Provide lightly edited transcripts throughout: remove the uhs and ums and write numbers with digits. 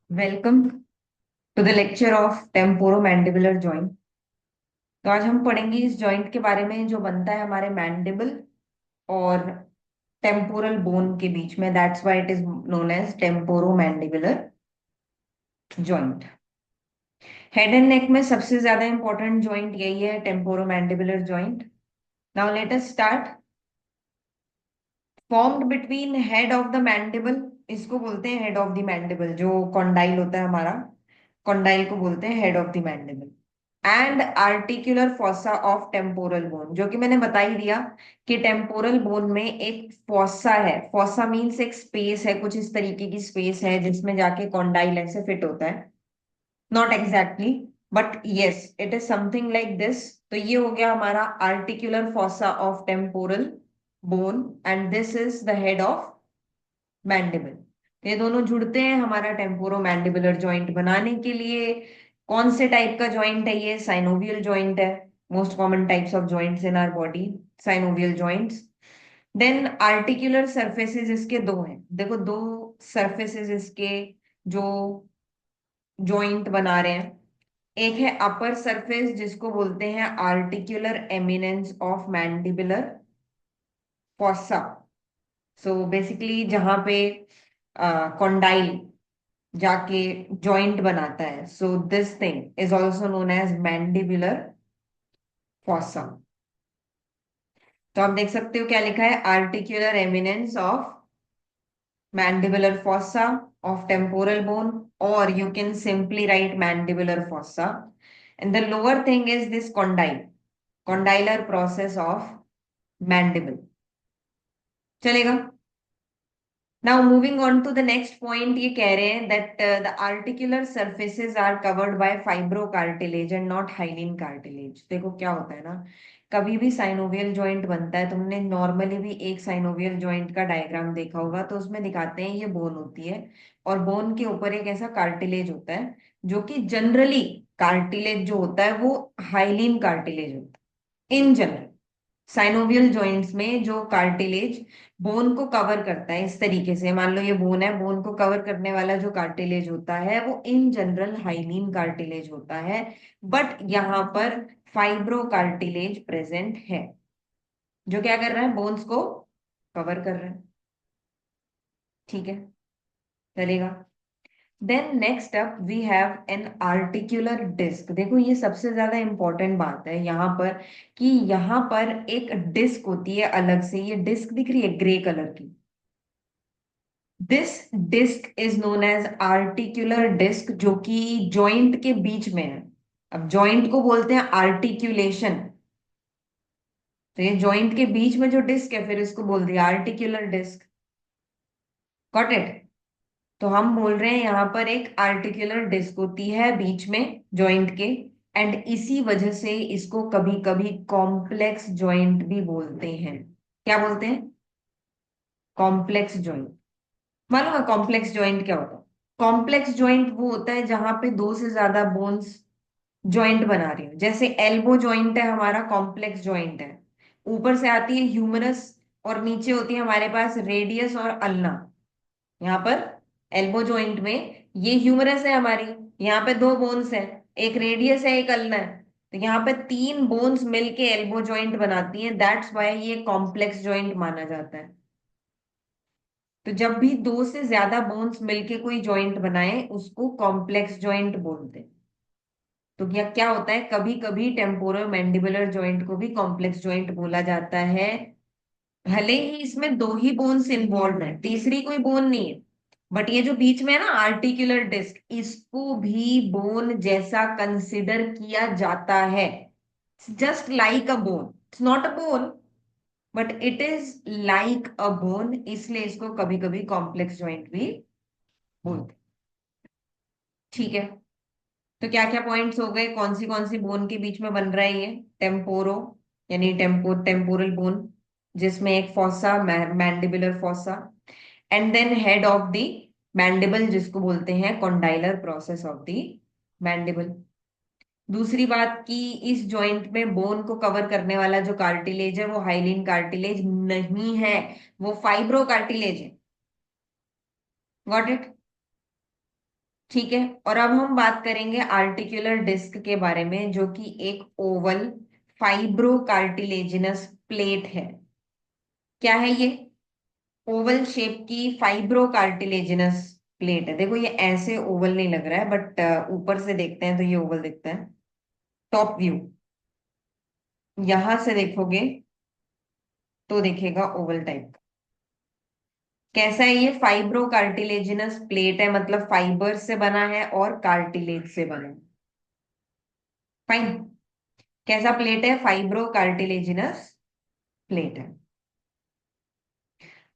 Welcome to the lecture of temporomandibular joint. तो आज हम पढ़ेंगे इस जॉइंट के बारे में जो बनता है हमारे मैंडिबल और टेम्पोरल बोन के बीच में। That's why it is known as temporomandibular joint. Head and neck में सबसे ज्यादा इंपॉर्टेंट जॉइंट यही है, temporomandibular joint. Now let us start. Formed between head of the mandible, इसको बोलते हैं हेड ऑफ द मैंडिबल। जो कॉन्डाइल होता है हमारा, कॉन्डाइल को बोलते हैं head of the mandible. And articular fossa of temporal bone, जो कि मैंने बता ही दिया कि टेम्पोरल बोन में एक फॉसा है। फॉसा मीन्स एक स्पेस है, कुछ इस तरीके की स्पेस है जिसमें जाके कॉन्डाइल ऐसे फिट होता है। Not exactly, but yes it is something like this. तो ये हो गया हमारा articular fossa of temporal bone and this is the head of mandible. ये दोनों जुड़ते हैं हमारा टेम्पोरो मैंडिबुलर जॉइंट बनाने के लिए। कौन से टाइप का जॉइंट है ये? साइनोवियल जॉइंट है। Most common types of joints in our body, synovial joints. Then articular surfaces इसके दो हैं। देखो, दो सरफेसेस इसके जो जॉइंट बना रहे हैं। एक है अपर सरफेस जिसको बोलते हैं articular eminence of mandibular fossa. So basically जहां पे कॉन्डाइल जाके जॉइंट बनाता है, so this thing is also known as mandibular fossa. तो आप देख सकते हो क्या लिखा है, articular eminence of mandibular fossa of temporal bone, और you can simply write mandibular fossa, and the lower thing is this condyle, condylar process of mandible। चलेगा? Now moving on to the next point, ये कह रहे हैं that the articular surfaces are covered by fibrocartilage and not hyaline cartilage। देखो क्या होता है ना, कभी भी साइनोवियल जॉइंट बनता है, तुमने नॉर्मली भी एक साइनोवियल जॉइंट का डायग्राम देखा होगा, तो उसमें दिखाते हैं ये बोन होती है और बोन के ऊपर एक ऐसा कार्टिलेज होता है, जो कि जनरली कार्टिलेज जो होता है वो हाइलिन कार्टिलेज होता है इन जनरल। साइनोवियल जॉइंट्स में जो कार्टिलेज बोन को कवर करता है, इस तरीके से मान लो ये बोन है, बोन को कवर करने वाला जो कार्टिलेज होता है वो इन जनरल हाइलीन कार्टिलेज होता है। बट यहाँ पर फाइब्रो कार्टिलेज प्रेजेंट है, जो क्या कर रहा है, बोन्स को कवर कर रहा है। ठीक है, चलेगा? Then next up we have an articular disc. देखो ये सबसे ज्यादा इंपॉर्टेंट बात है यहाँ पर, कि यहाँ पर एक डिस्क होती है अलग से। ये डिस्क दिख रही है ग्रे कलर की, this disc is known as articular disc, जो कि जॉइंट के बीच में है। अब जॉइंट को बोलते हैं आर्टिकुलेशन, तो ये जॉइंट के बीच में जो डिस्क है, फिर इसको बोल दिया आर्टिकुलर डिस्क। Got it? तो हम बोल रहे हैं यहाँ पर एक आर्टिकुलर डिस्क होती है बीच में जॉइंट के, एंड इसी वजह से इसको कभी कभी कॉम्प्लेक्स जॉइंट भी बोलते हैं। क्या बोलते हैं? Complex joint. मालूम है कॉम्प्लेक्स जॉइंट क्या होता है? कॉम्प्लेक्स जॉइंट वो होता है जहां पे दो से ज्यादा बोन्स जॉइंट बना रही हो। जैसे एल्बो जॉइंट है हमारा, कॉम्प्लेक्स जॉइंट है। ऊपर से आती है ह्यूमरस और नीचे होती है हमारे पास रेडियस और अल्ना। यहाँ पर एल्बो जॉइंट में ये ह्यूमरस है हमारी, यहाँ पे दो बोन्स हैं, एक रेडियस है एक अल्ना है। तो यहाँ पे तीन बोन्स मिलके एल्बो जॉइंट बनाती हैं, दैट्स वाई ये कॉम्प्लेक्स जॉइंट माना जाता है। तो जब भी दो से ज्यादा बोन्स मिलके कोई जॉइंट बनाए उसको कॉम्प्लेक्स जॉइंट बोलते हैं। तो क्या क्या होता है, कभी कभी टेम्पोरल मैंडिबुलर जॉइंट को भी कॉम्प्लेक्स जॉइंट बोला जाता है, भले ही इसमें दो ही बोन्स इन्वॉल्व है, तीसरी कोई बोन नहीं है। बट ये जो बीच में है ना आर्टिकुलर डिस्क, इसको भी बोन जैसा कंसिडर किया जाता है। Just like a bone, it's not a bone but it is like a bone, इसलिए इसको कभी कभी कॉम्प्लेक्स जॉइंट भी बोलते हैं। ठीक है, तो क्या क्या पॉइंट्स हो गए, कौन सी बोन के बीच में बन रहा है ये? टेम्पोरो यानी टेम्पोरल बोन, जिसमें एक fossa, mandibular fossa, and then head of the mandible जिसको बोलते हैं condylar process of the mandible. दूसरी बात की, इस जॉइंट में बोन को कवर करने वाला जो कार्टिलेज है वो हाइलिन कार्टिलेज नहीं है, वो फाइब्रो कार्टिलेज है। Got it? ठीक है। और अब हम बात करेंगे आर्टिकुलर डिस्क के बारे में, जो कि एक ओवल फाइब्रो कार्टिलेजिनस प्लेट है। क्या है ये? ओवल शेप की फाइब्रो कार्टिलेजिनस प्लेट है। देखो ये ऐसे ओवल नहीं लग रहा है, बट ऊपर से देखते हैं तो ये ओवल दिखता है। टॉप व्यू यहां से देखोगे तो दिखेगा ओवल टाइप। कैसा है ये? फाइब्रो कार्टिलेजिनस प्लेट है, मतलब फाइबर से बना है और कार्टिलेज से बना है। फाइन। कैसा प्लेट है? फाइब्रो कार्टिलेजिनस प्लेट है।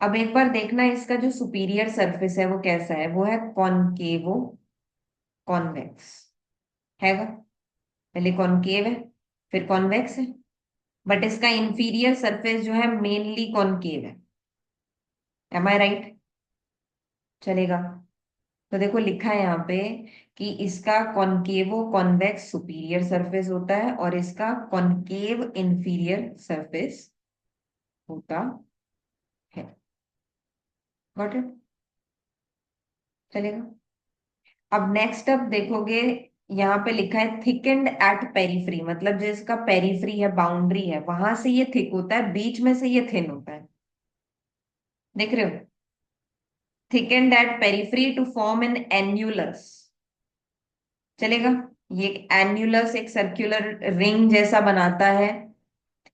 अब एक बार देखना इसका जो सुपीरियर सरफेस है वो कैसा है। वो है कॉनकेवो कॉन्वेक्स। हैगा? पहले कॉनकेव है, फिर कॉन्वेक्स है, बट इसका इंफीरियर सरफेस जो है मेनली कॉनकेव है। एम आई राइट? चलेगा। तो देखो लिखा है यहाँ पे कि इसका कॉनकेवो कॉन्वेक्स सुपीरियर सरफेस होता है और इसका कॉनकेव इंफीरियर सरफेस होता है। Got it? चलेगा। अब नेक्स्ट अब देखोगे, यहाँ पे लिखा है थिकेंड एट पेरिफ्री, मतलब जो इसका पेरिफ्री है, बाउंड्री है, वहां से ये थिक होता है, बीच में से ये थिन होता है। देख रहे हो? Thickened at periphery to form an annulus. चलेगा। ये एन्यूलस एक सर्कुलर रिंग जैसा बनाता है,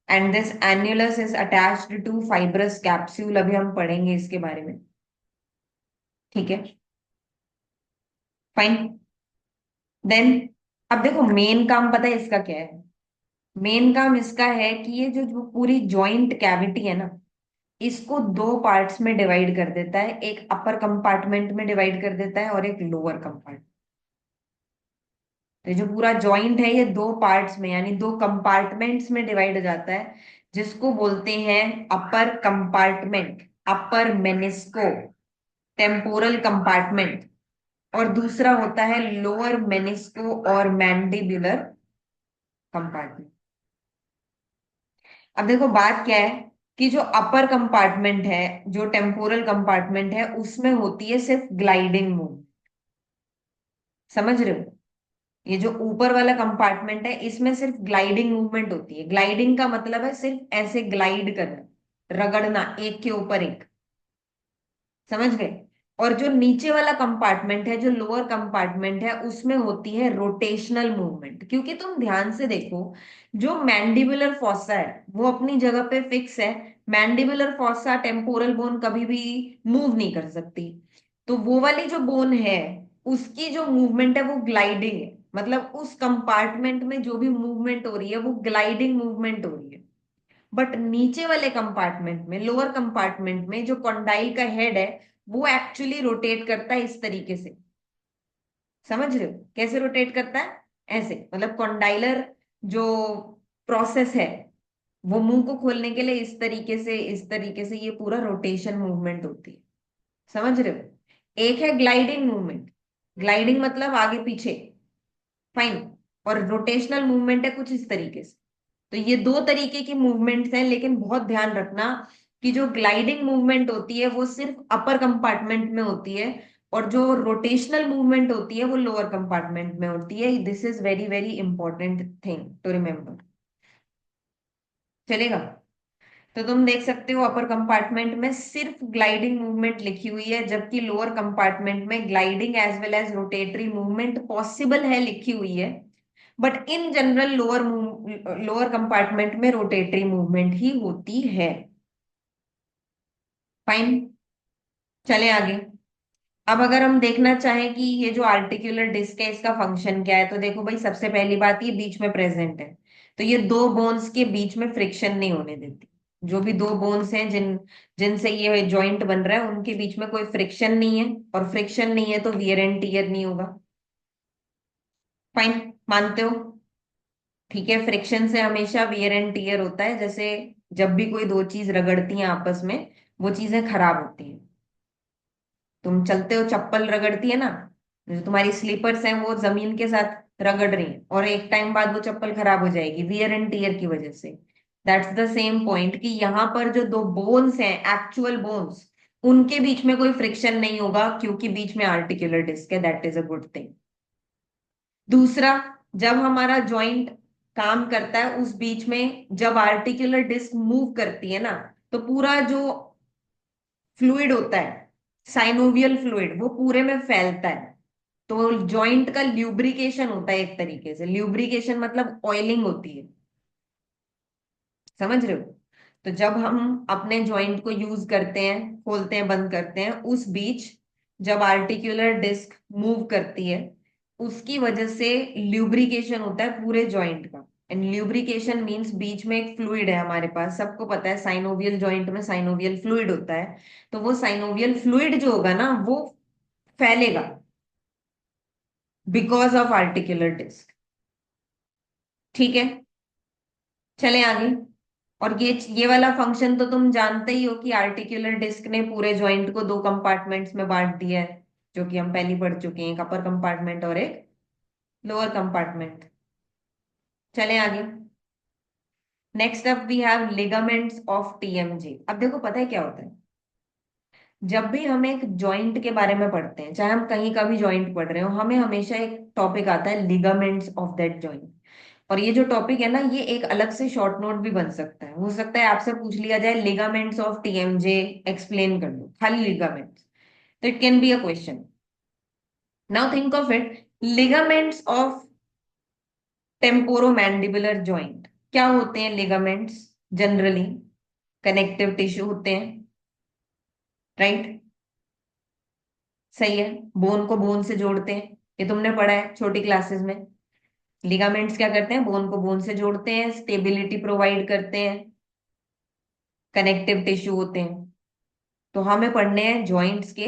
and this annulus is attached to fibrous capsule. अभी हम पढ़ेंगे इसके बारे में। ठीक है, फाइन। देन अब देखो मेन काम पता है इसका क्या है? मेन काम इसका है कि ये जो पूरी जॉइंट कैविटी है ना, इसको दो पार्ट्स में डिवाइड कर देता है। एक अपर कंपार्टमेंट में डिवाइड कर देता है और एक लोअर कंपार्टमेंट। तो ये जो पूरा जॉइंट है ये दो पार्ट्स में यानी दो कंपार्टमेंट्स में डिवाइड हो जाता है, जिसको बोलते हैं अपर कंपार्टमेंट, अपर मेनिस्को टेम्पोरल कंपार्टमेंट, और दूसरा होता है लोअर मेनिस्को और मैंडिबुलर कंपार्टमेंट। अब देखो बात क्या है कि जो अपर कंपार्टमेंट है, जो टेम्पोरल कंपार्टमेंट है, उसमें होती है सिर्फ ग्लाइडिंग मूव। समझ रहे हो? ये जो ऊपर वाला कंपार्टमेंट है इसमें सिर्फ ग्लाइडिंग मूवमेंट होती है। ग्लाइडिंग का मतलब है सिर्फ ऐसे ग्लाइड करना, रगड़ना एक के ऊपर एक। समझ गए? और जो नीचे वाला कंपार्टमेंट है, जो लोअर कंपार्टमेंट है, उसमें होती है रोटेशनल मूवमेंट। क्योंकि तुम ध्यान से देखो, जो मैंडिबुलर फॉसा है वो अपनी जगह पे फिक्स है। मैंडिबुलर फॉसा टेम्पोरल बोन कभी भी मूव नहीं कर सकती। तो वो वाली जो बोन है उसकी जो मूवमेंट है वो ग्लाइडिंग है, मतलब उस कंपार्टमेंट में जो भी मूवमेंट हो रही है वो ग्लाइडिंग मूवमेंट हो रही है। बट नीचे वाले कंपार्टमेंट में, लोअर कंपार्टमेंट में, जो कॉन्डाइल का हेड है वो एक्चुअली रोटेट करता है इस तरीके से। समझ रहे हो कैसे रोटेट करता है? ऐसे, मतलब कॉन्डाइलर जो प्रोसेस है वो मुंह को खोलने के लिए इस तरीके से, इस तरीके से ये पूरा रोटेशन मूवमेंट होती है। समझ रहे हो? एक है ग्लाइडिंग मूवमेंट, ग्लाइडिंग मतलब आगे पीछे, फाइन। और रोटेशनल मूवमेंट है कुछ इस तरीके से। तो ये दो तरीके की मूवमेंट्स हैं, लेकिन बहुत ध्यान रखना कि जो ग्लाइडिंग मूवमेंट होती है वो सिर्फ अपर कंपार्टमेंट में होती है, और जो रोटेशनल मूवमेंट होती है वो लोअर कंपार्टमेंट में होती है। This is very very important thing to remember. चलेगा? तो तुम देख सकते हो अपर कंपार्टमेंट में सिर्फ ग्लाइडिंग मूवमेंट लिखी हुई है, जबकि लोअर कंपार्टमेंट में gliding as well as rotatory movement possible है लिखी हुई है। But in general lower compartment में रोटेटरी मूवमेंट ही होती है। फाइन। चले आगे। अब अगर हम देखना चाहें कि ये जो आर्टिकुलर डिस्क है इसका फंक्शन क्या है, तो देखो भाई सबसे पहली बात, ये बीच में प्रेजेंट है, तो ये दो बोन्स के बीच में फ्रिक्शन नहीं होने देती। जो भी दो बोन्स हैं जिनसे ये जॉइंट बन रहा है उनके बीच में कोई फ्रिक्शन नहीं है, और फ्रिक्शन नहीं है तो वियर एंड टीयर नहीं होगा। फाइन, मानते हो? ठीक है, फ्रिक्शन से हमेशा वियर एंड टीयर होता है। जैसे जब भी कोई दो चीज रगड़ती हैं आपस में, वो चीजें खराब होती हैं। तुम चलते हो, चप्पल रगड़ती है ना, जो तुम्हारी स्लीपर्स हैं वो जमीन के साथ रगड़ रही हैं, और एक टाइम बाद वो चप्पल खराब हो जाएगी वियर एंड टीयर की वजह से। दैट्स द सेम पॉइंट कि यहाँ पर जो दो बोन्स हैं, एक्चुअल बोन्स, उनके बीच में कोई फ्रिक्शन नहीं होगा क्योंकि बीच में आर्टिकुलर डिस्क है, that is a good thing. दूसरा, जब हमारा जॉइंट काम करता है उस बीच में जब आर्टिकुलर डिस्क मूव करती है ना, तो पूरा जो फ्लूइड होता है, साइनोवियल फ्लूइड, वो पूरे में फैलता है। तो जॉइंट का ल्यूब्रिकेशन होता है, एक तरीके से ल्यूब्रिकेशन मतलब ऑयलिंग होती है, समझ रहे हो? तो जब हम अपने जॉइंट को यूज करते हैं, खोलते हैं, बंद करते हैं, उस बीच जब आर्टिकुलर डिस्क मूव करती है, उसकी वजह से ल्यूब्रिकेशन होता है पूरे जॉइंट का। एंड ल्यूब्रिकेशन मींस बीच में एक फ्लूइड है हमारे पास, सबको पता है साइनोवियल जॉइंट में साइनोवियल फ्लूइड होता है। तो वो साइनोवियल फ्लूइड जो होगा ना, वो फैलेगा बिकॉज ऑफ आर्टिकुलर डिस्क। ठीक है, चले आगे। और ये वाला फंक्शन तो तुम जानते ही हो कि आर्टिकुलर डिस्क ने पूरे जॉइंट को दो कंपार्टमेंट्स में बांट दिया है, जो कि हम पहले पढ़ चुके हैं, एक अपर कंपार्टमेंट और एक लोअर कंपार्टमेंट। चले आगे। Next up we have ligaments of TMJ. अब देखो, पता है क्या होता है, जब भी हम एक जॉइंट के बारे में पढ़ते हैं, चाहे हम कहीं का भी जॉइंट पढ़ रहे हो, हमें हमेशा एक टॉपिक आता है लिगामेंट्स ऑफ दैट जॉइंट। और ये जो टॉपिक है ना, ये एक अलग से शॉर्ट नोट भी बन सकता है। हो सकता है आपसे पूछ लिया जाए लिगामेंट्स ऑफ टीएमजे एक्सप्लेन कर दो, खाली लिगामेंट्स। तो it can be a question. Now think of it, ligaments of temporomandibular joint क्या होते हैं? लिगामेंट्स जनरली कनेक्टिव टिश्यू होते हैं, राइट? सही है, बोन को बोन से जोड़ते हैं, ये तुमने पढ़ा है छोटी क्लासेस में। लिगामेंट्स क्या करते हैं? बोन को बोन से जोड़ते हैं, स्टेबिलिटी प्रोवाइड करते हैं, कनेक्टिव टिश्यू होते हैं। तो हमें पढ़ने हैं जॉइंट्स के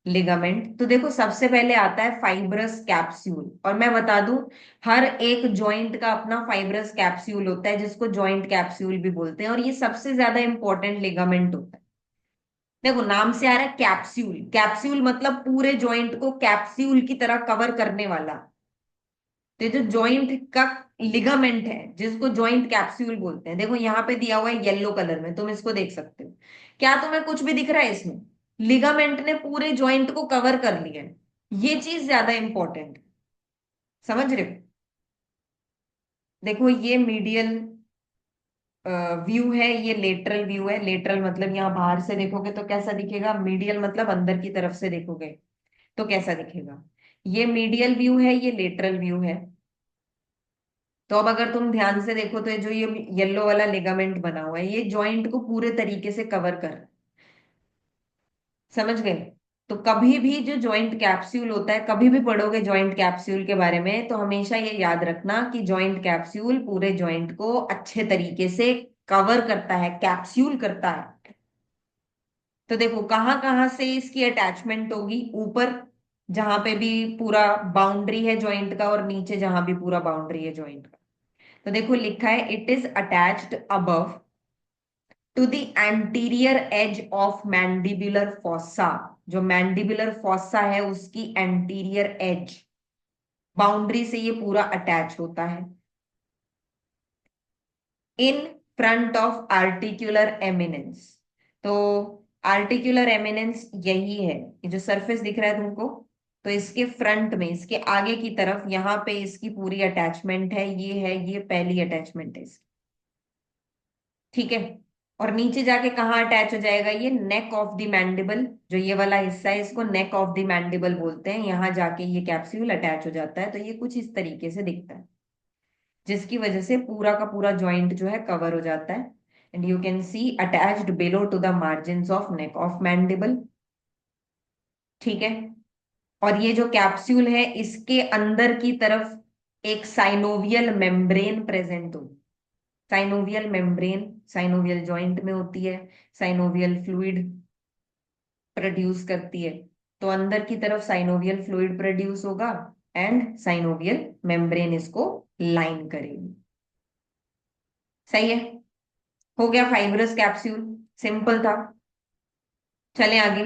लिगामेंट। तो देखो, सबसे पहले आता है फाइब्रस कैप्सूल। और मैं बता दूं, हर एक जॉइंट का अपना फाइब्रस कैप्सूल होता है, जिसको जॉइंट कैप्सूल भी बोलते हैं, और ये सबसे ज्यादा इंपॉर्टेंट लिगामेंट होता है। देखो, नाम से आ रहा है कैप्सूल, कैप्सूल मतलब पूरे जॉइंट को कैप्सूल की तरह कवर करने वाला। तो ये जो जॉइंट का लिगामेंट है, जिसको जॉइंट कैप्सूल बोलते हैं, देखो यहाँ पे दिया हुआ है येलो कलर में, तुम इसको देख सकते हो। क्या तुम्हें कुछ भी दिख रहा है इसमें? लिगामेंट ने पूरे जॉइंट को कवर कर लिया है। ये चीज ज्यादा इंपॉर्टेंट, समझ रहे हो? देखो, ये मीडियल व्यू है, ये लेटरल व्यू है। लेटरल मतलब यहाँ बाहर से देखोगे तो कैसा दिखेगा, मीडियल मतलब अंदर की तरफ से देखोगे तो कैसा दिखेगा। ये मीडियल व्यू है, ये लेटरल व्यू है। तो अब अगर तुम ध्यान से देखो, तो ये जो ये येलो वाला लिगामेंट बना हुआ है, ये जॉइंट को पूरे तरीके से कवर कर, समझ गए? तो कभी भी जो जॉइंट कैप्सूल होता है, कभी भी पढ़ोगे जॉइंट कैप्सूल के बारे में, तो हमेशा ये याद रखना कि जॉइंट कैप्सूल पूरे जॉइंट को अच्छे तरीके से कवर करता है, कैप्सूल करता है। तो देखो, कहाँ कहाँ से इसकी अटैचमेंट होगी, ऊपर जहां पे भी पूरा बाउंड्री है जॉइंट का, और नीचे जहां भी पूरा बाउंड्री है जॉइंट का। तो देखो, लिखा है it is attached above to the anterior edge of mandibular fossa. जो मैंडिबुलर फॉसा है उसकी एंटीरियर एज, बाउंड्री से ये पूरा अटैच होता है, in front of articular eminence. तो आर्टिकुलर एमिनेंस यही है, ये जो सरफेस दिख रहा है तुमको, तो इसके फ्रंट में, इसके आगे की तरफ, यहाँ पे इसकी पूरी अटैचमेंट है, ये है, ये पहली अटैचमेंट है इसकी। ठीक है। और नीचे जाके कहाँ अटैच हो जाएगा? ये नेक ऑफ द मैंडिबल, जो ये वाला हिस्सा है, इसको नेक ऑफ द मैंडिबल बोलते हैं। यहाँ जाके ये कैप्सूल अटैच हो जाता है। तो ये कुछ इस तरीके से दिखता है, जिसकी वजह से पूरा का पूरा जॉइंट जो है कवर हो जाता है। And you can see attached below to the margin of neck of mandible. ठीक है। और ये जो कैप्सूल है, इसके अंदर की तरफ एक साइनोवियल मेम्ब्रेन प्रेजेंट हो। साइनोवियल मेम्ब्रेन साइनोवियल जॉइंट में होती है, साइनोवियल फ्लूइड प्रोड्यूस करती है। तो अंदर की तरफ साइनोवियल फ्लूइड प्रोड्यूस होगा, एंड साइनोवियल मेम्ब्रेन इसको लाइन करेगी। सही है, हो गया फाइब्रस कैप्सूल, सिंपल था। चले आगे।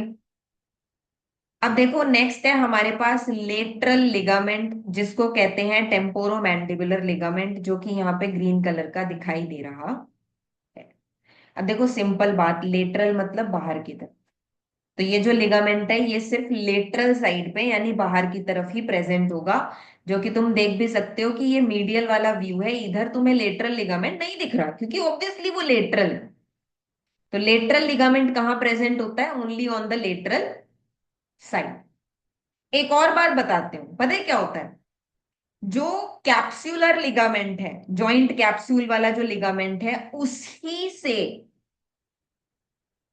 अब देखो, नेक्स्ट है हमारे पास लेटरल लिगामेंट, जिसको कहते हैं टेम्पोरोमैंडिबुलर लिगामेंट, जो कि यहाँ पे ग्रीन कलर का दिखाई दे रहा है। अब देखो, सिंपल बात, लेटरल मतलब बाहर की तरफ, तो ये जो लिगामेंट है ये सिर्फ लेटरल साइड पे यानी बाहर की तरफ ही प्रेजेंट होगा, जो कि तुम देख भी सकते हो कि ये मीडियल वाला व्यू है, इधर तुम्हें लेटरल लिगामेंट नहीं दिख रहा क्योंकि ऑब्वियसली वो लेटरल है। तो लेटरल लिगामेंट कहाँ प्रेजेंट होता है? Only on the lateral side. एक और बात बताते हूँ, पता है क्या होता है? जो कैप्सूलर लिगामेंट है, जॉइंट कैप्सूल वाला जो लिगामेंट है,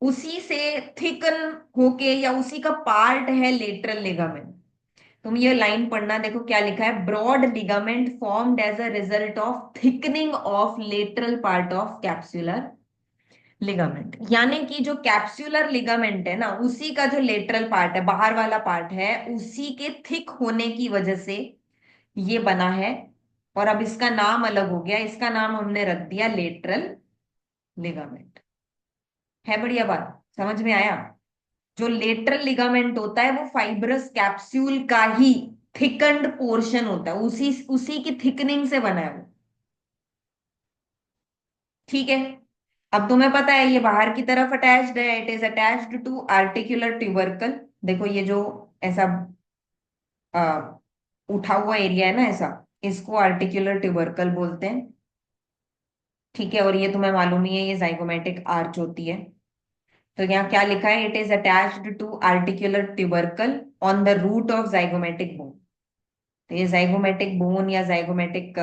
उसी से थिकन होके या उसी का पार्ट है लेटरल लिगामेंट। तुम ये लाइन पढ़ना, देखो क्या लिखा है, broad ligament formed as a result of thickening of lateral part of capsular ligament. यानी कि जो कैप्सूलर लिगामेंट है ना, उसी का जो लेटरल पार्ट है, बाहर वाला पार्ट है, उसी के थिक होने की वजह से ये बना है। और अब इसका नाम अलग हो गया, इसका नाम हमने रख दिया लेटरल लिगामेंट। है बढ़िया बात, समझ में आया? जो लेटरल लिगामेंट होता है वो फाइब्रस कैप्सूल का ही थिकंड पोर्शन होता है, उसी उसी की थिकनिंग से बना है वो। ठीक है। अब तुम्हें पता है ये बाहर की तरफ अटैच्ड है, it is attached to articular tubercle. देखो ये जो ऐसा आ, उठा हुआ एरिया है ना ऐसा, इसको आर्टिकुलर ट्यूबरकल बोलते हैं। ठीक है, और ये तुम्हें मालूम ही है, ये जाइगोमेटिक आर्च होती है। तो यहाँ क्या लिखा है, it is attached to articular tubercle on the root of zygomatic bone. तो ये जाइगोमेटिक बोन या जाइगोमेटिक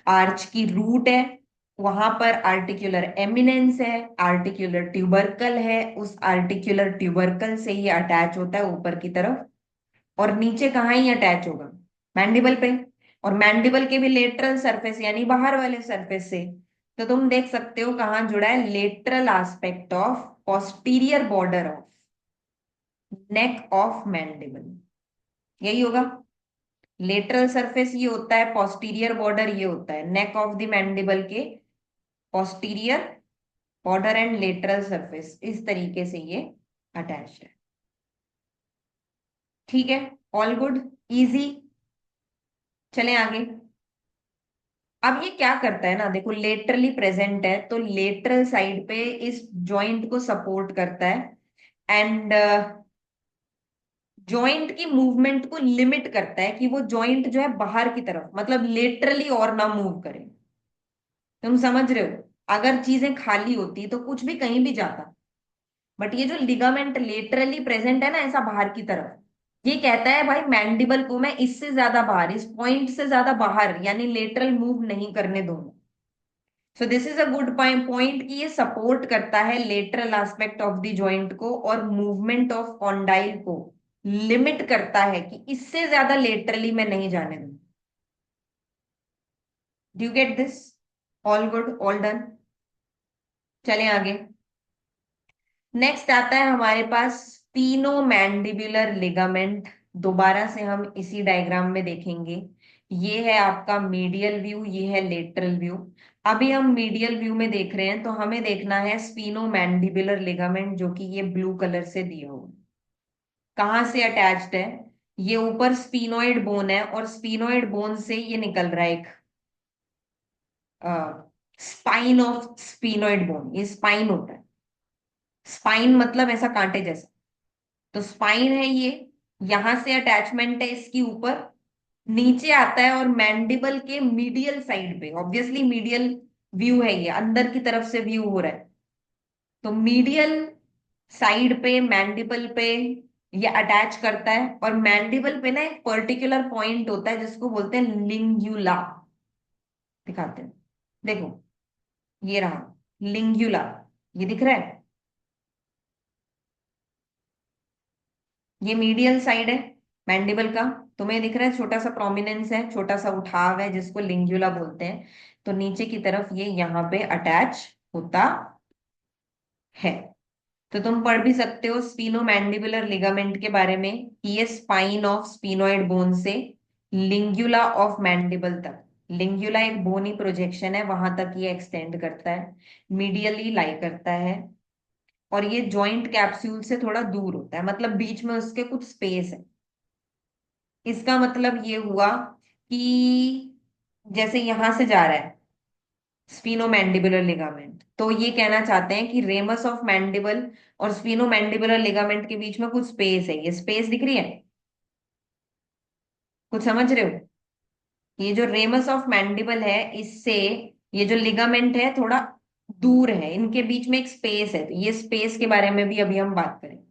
आर्च की रूट है, वहां पर आर्टिकुलर एमिनेंस है, आर्टिकुलर ट्यूबरकल है, उस आर्टिकुलर ट्यूबरकल से ये अटैच होता है ऊपर की तरफ। और नीचे कहाँ ही अटैच होगा? मैंडिबल पे। और मैंडिबल के भी लेटरल सरफेस यानी बाहर वाले सरफेस से। तो तुम देख सकते हो कहाँ जुड़ा है, lateral aspect of posterior border of neck of mandible. यही होगा, लेटरल सरफेस ये होता है, पोस्टीरियर बॉर्डर ये होता है, नेक ऑफ द मैंडिबल के posterior border and lateral surface इस तरीके से ये अटैच्ड है। ठीक है, ऑल गुड, इजी। चलें आगे। अब ये क्या करता है ना, देखो लेटरली प्रेजेंट है तो लेटरल साइड पे इस जॉइंट को सपोर्ट करता है, एंड जॉइंट की मूवमेंट को लिमिट करता है कि वो जॉइंट जो है बाहर की तरफ मतलब लेटरली और ना मूव करे। तुम समझ रहे हो? अगर चीजें खाली होती तो कुछ भी कहीं भी जाता, बट ये जो लिगामेंट लेटरली प्रेजेंट है ना ऐसा बाहर की तरफ, ये कहता है भाई मैंडिबल को मैं इससे ज्यादा बाहर, इस पॉइंट से ज्यादा बाहर यानी लेटरल मूव नहीं करने दूंगा। So this is a good point कि ये सपोर्ट करता है lateral aspect of the joint को, और मूवमेंट ऑफ कॉन्डाइल को लिमिट करता है कि इससे ज्यादा लेटरली मैं नहीं जाने दूंगा। Do you get this? All good, all done. चलें आगे। नेक्स्ट आता है हमारे पास स्पीनो मैंडिबुलर लिगामेंट। दोबारा से हम इसी डायग्राम में देखेंगे। ये है आपका मीडियल व्यू, ये है लेटरल व्यू। अभी हम मीडियल व्यू में देख रहे हैं तो हमें देखना है स्पीनो मैंडिबुलर लिगामेंट, जो कि ये ब्लू कलर से दिया हुआ है। कहाँ से अटैच्ड है? ये ऊपर स्पीनोइड बोन है, और स्पीनोइड बोन से ये निकल रहा है एक स्पाइन ऑफ स्पीनोइड बोन। ये स्पाइन होता है, स्पाइन मतलब ऐसा कांटे जैसा। तो स्पाइन है ये, यहां से अटैचमेंट है इसकी ऊपर, नीचे आता है और मैंडिबल के मीडियल साइड पे, ऑब्वियसली मीडियल व्यू है ये, अंदर की तरफ से व्यू हो रहा है। तो मीडियल साइड पे मैंडिबल पे ये अटैच करता है, और मैंडिबल पे ना एक पर्टिकुलर पॉइंट होता है जिसको बोलते हैं लिंग्यूला। दिखाते हैं, देखो ये रहा लिंग्यूला, ये दिख रहा है, ये मीडियल साइड है मैंडिबल का। तुम्हें दिख रहा है छोटा सा प्रोमिनेंस है, छोटा सा उठाव है जिसको लिंगुला बोलते हैं। तो नीचे की तरफ ये यहाँ पे अटैच होता है। तो तुम पढ़ भी सकते हो स्पीनो मैंडिबुलर लिगामेंट के बारे में, कि ये स्पाइन ऑफ स्पीनोइड बोन से लिंगुला ऑफ मैंडिबल तक, लिंगुला एक बोनी प्रोजेक्शन है, वहां तक ये एक्सटेंड करता है, मीडियली लाई करता है। और ये जॉइंट कैप्सूल से थोड़ा दूर होता है, मतलब बीच में उसके कुछ स्पेस है। इसका मतलब ये हुआ कि जैसे यहां से जा रहा है, स्फीनोमैंडिबुलर लिगामेंट। तो ये कहना चाहते हैं कि रेमस ऑफ मैंडिबल और स्फीनोमैंडिबुलर लिगामेंट के बीच में कुछ स्पेस है। ये स्पेस दिख रही है? कुछ समझ रहे हो? ये जो रेमस ऑफ मैंडिबल है, इससे ये जो लिगामेंट है थोड़ा दूर है, इनके बीच में एक स्पेस है। तो ये स्पेस के बारे में भी अभी हम बात करेंगे।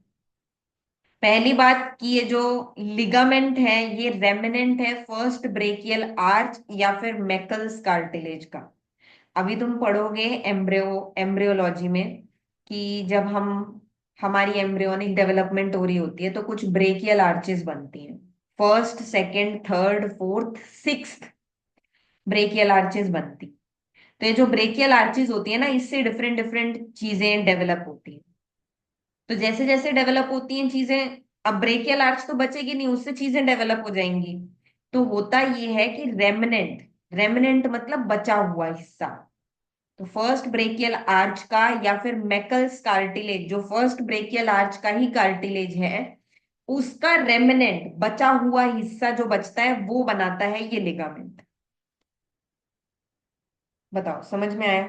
पहली बात कि ये जो लिगामेंट है ये रेमिनेंट है फर्स्ट ब्रेकियल आर्च या फिर मैकल्स कार्टिलेज का। अभी तुम पढ़ोगे एम्ब्रियोलॉजी में कि जब हम हमारी एम्ब्रियोनिक डेवलपमेंट हो रही होती है तो कुछ ब्रेकियल आर्चेस बनती हैं। First, second, third, fourth, sixth brachial arches बनती। तो ये जो ब्रेकियल आर्चेस होती है ना, इससे डिफरेंट डिफरेंट चीजें डेवलप होती हैं। तो जैसे जैसे डेवलप होती हैं चीजें, अब ब्रेकियल आर्च तो बचेगी नहीं, उससे चीजें डेवलप हो जाएंगी। तो होता ये है कि रेमनेंट, रेमनेंट मतलब बचा हुआ हिस्सा। तो फर्स्ट ब्रेकियल आर्च का या फिर मैकल्स कार्टिलेज, जो फर्स्ट ब्रेकियल आर्च का ही कार्टिलेज है, उसका रेमनेंट बचा हुआ हिस्सा जो बचता है वो बनाता है ये लिगामेंट। बताओ, समझ में आया?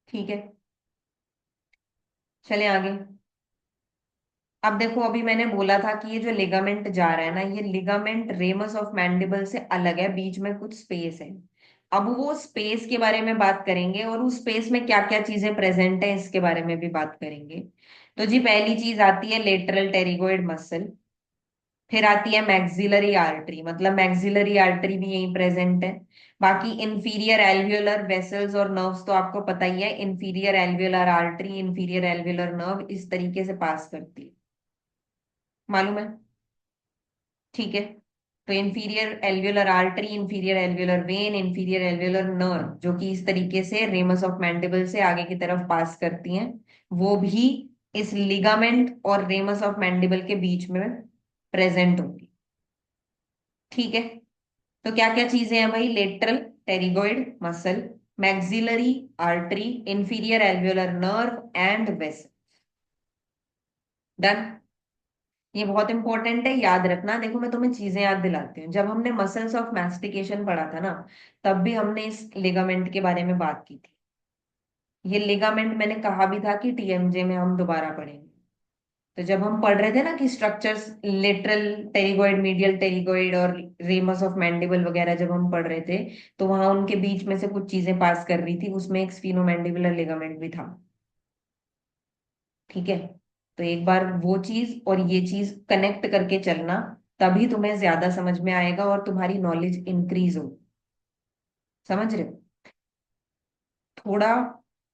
ठीक है, चले आगे। अब देखो, अभी मैंने बोला था कि ये जो लिगामेंट जा रहा है ना, ये लिगामेंट रेमस ऑफ मैंडिबल से अलग है, बीच में कुछ स्पेस है। अब वो स्पेस के बारे में बात करेंगे और उस स्पेस में क्या क्या चीजें प्रेजेंट है इसके बारे में भी बात करेंगे। तो जी पहली चीज आती है लेटरल टेरिगोइड मसल। फिर आती है मैक्सिलरी आर्टरी, मतलब मैक्सिलरी आर्टरी भी यहीं प्रेजेंट है। बाकी इंफीरियर एल्वियोलर वेसल्स और नर्व्स तो आपको पता ही है, inferior alveolar artery, inferior alveolar nerve इस तरीके से पास करती है, मालूम है? ठीक है। तो inferior alveolar artery, inferior alveolar when, inferior alveolar nerve, जो कि इस तरीके से रेमस ऑफ मैंडिबल से आगे की तरफ पास करती हैं, वो भी इस लिगामेंट और रेमस ऑफ मैंडिबल के बीच में प्रेजेंट होंगी। ठीक है। तो क्या क्या चीजें हैं भाई? Lateral pterygoid muscle, maxillary artery, inferior alveolar nerve and vessel. Done. ये बहुत इंपॉर्टेंट है, याद रखना। देखो मैं तुम्हें चीजें याद दिलाती हूँ, जब हमने मसल्स ऑफ मैस्टिकेशन पढ़ा था ना, तब भी हमने इस लिगामेंट के बारे में बात की थी। ये लिगामेंट मैंने कहा भी था कि टीएमजे में हम दोबारा पढ़ेंगे। तो जब हम पढ़ रहे थे ना कि structures, lateral pterygoid, medial pterygoid और रेमस ऑफ मैंडिबल वगैरह जब हम पढ़ रहे थे, तो वहां उनके बीच में से कुछ चीजें पास कर रही थी, उसमें एक स्फीनोमैंडिबुलर लिगामेंट भी था। ठीक है। तो एक बार वो चीज और ये चीज कनेक्ट करके चलना, तभी तुम्हें ज्यादा समझ में आएगा और तुम्हारी नॉलेज इंक्रीज हो। समझ रहे हो? थोड़ा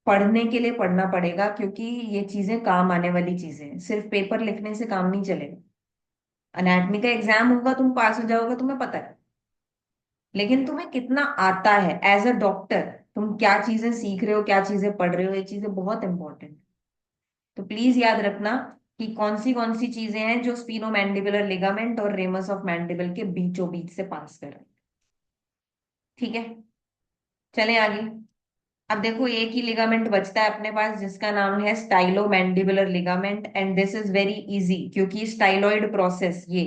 पढ़ने के लिए पढ़ना पड़ेगा, क्योंकि ये चीजें काम आने वाली चीजें हैं, सिर्फ पेपर लिखने से काम नहीं चलेगा। अनैटमी का एग्जाम होगा, तुम पास हो जाओगे, तुम्हें पता है। लेकिन तुम्हें कितना आता है एज अ डॉक्टर, तुम क्या चीजें सीख रहे हो, क्या चीजें पढ़ रहे हो, ये चीजें बहुत इंपॉर्टेंट। तो प्लीज याद रखना कि कौन सी चीजें हैं जो स्पीनोमैंडिबुलर लिगामेंट और रेमस ऑफ मैंडिबल के बीचों बीच से पास कर रहे हैं। ठीक है, चलें आगे। अब देखो, एक ही लिगामेंट बचता है अपने पास जिसका नाम है stylomandibular ligament, and this is very easy क्योंकि स्टाइलॉइड प्रोसेस ये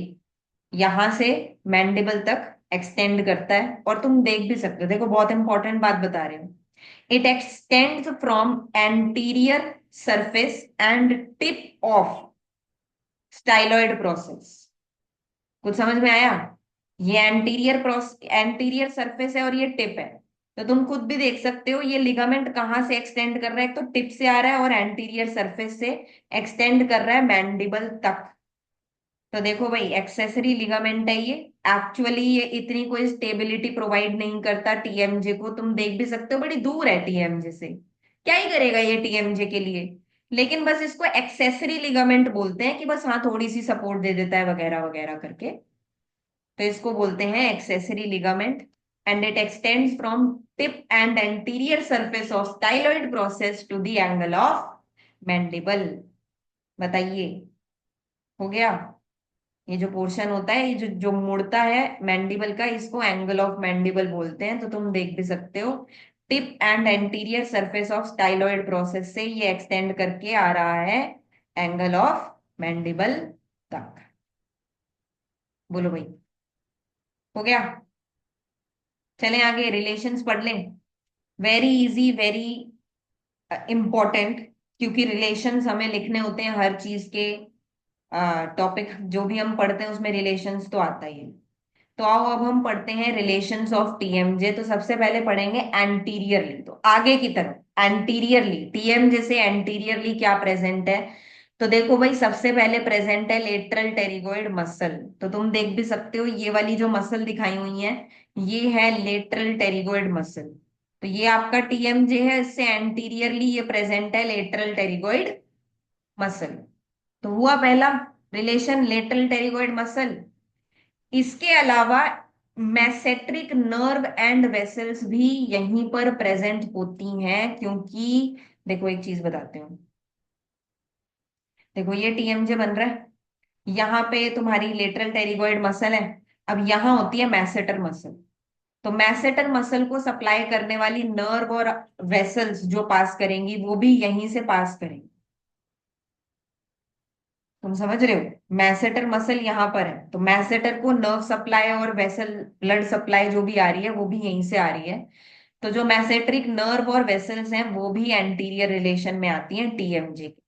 यहां से मैंडिबल तक एक्सटेंड करता है। और तुम देख भी सकते हो, देखो बहुत इंपॉर्टेंट बात बता रहे हो। It extends from anterior surface and tip of styloid process. कुछ समझ में आया? ये एंटीरियर सरफेस है और ये टिप है। तो तुम खुद भी देख सकते हो ये लिगामेंट कहाँ से एक्सटेंड कर रहा है, एक तो टिप से आ रहा है और एंटीरियर सरफेस से एक्सटेंड कर रहा है मैंडिबल तक। तो देखो भाई, एक्सेसरी लिगामेंट है ये। एक्चुअली ये इतनी कोई स्टेबिलिटी प्रोवाइड नहीं करता टीएमजे को, तुम देख भी सकते हो बड़ी दूर है टीएमजे से, क्या ही करेगा ये टीएमजे के लिए। लेकिन बस इसको एक्सेसरी लिगामेंट बोलते हैं कि बस हाँ थोड़ी सी सपोर्ट दे देता है वगैरह वगैरह करके। तो इसको बोलते हैं accessory ligament. And it extends from tip and anterior surface of styloid process to the angle of mandible. बताइए, हो गया? ये जो पोर्शन होता है, ये जो जो मुड़ता है मैंडिबल का, इसको एंगल ऑफ मैंडिबल बोलते हैं। तो तुम देख भी सकते हो, tip and anterior surface of styloid process से ये एक्सटेंड करके आ रहा है एंगल ऑफ मैंडिबल तक। बोलो भाई, हो गया? चलें आगे, रिलेशंस पढ़ लें। वेरी इजी, वेरी इम्पोर्टेंट, क्योंकि रिलेशंस हमें लिखने होते हैं हर चीज के। टॉपिक जो भी हम पढ़ते हैं उसमें रिलेशंस तो आता ही है। तो आओ अब हम पढ़ते हैं रिलेशंस ऑफ टीएमजे। तो सबसे पहले पढ़ेंगे एंटीरियरली, तो आगे की तरफ एंटीरियरली टीएमजे से एंटीरियरली क्या प्रेजेंट है। तो देखो भाई, सबसे पहले प्रेजेंट है लेटरल टेरिगोइड मसल। तो तुम देख भी सकते हो, ये वाली जो मसल दिखाई हुई है, ये है लेटरल टेरिगोइड मसल। तो ये आपका टीएमजे है, इससे एंटीरियरली ये प्रेजेंट है लेटरल टेरिगोइड मसल। तो हुआ पहला रिलेशन, लेटरल टेरिगोइड मसल। इसके अलावा मैसेट्रिक नर्व एंड वेसल्स भी यहीं पर प्रेजेंट होती हैं, क्योंकि देखो एक चीज बताते हूँ। देखो ये टीएमजे बन रहा है, यहाँ पे तुम्हारी लेटरल टेरिगोइड मसल है। अब यहाँ होती है मैसेटर मसल। तो मैसेटर मसल को सप्लाई करने वाली नर्व और वेसल्स जो पास करेंगी वो भी यहीं से पास करेंगी। तुम समझ रहे हो, मैसेटर मसल यहाँ पर है, तो मैसेटर को नर्व सप्लाई और वेसल ब्लड सप्लाई जो भी आ रही है वो भी यहीं से आ रही है। तो जो मैसेट्रिक नर्व और वेसल्स हैं वो भी एंटीरियर रिलेशन में आती हैं टीएमजे की।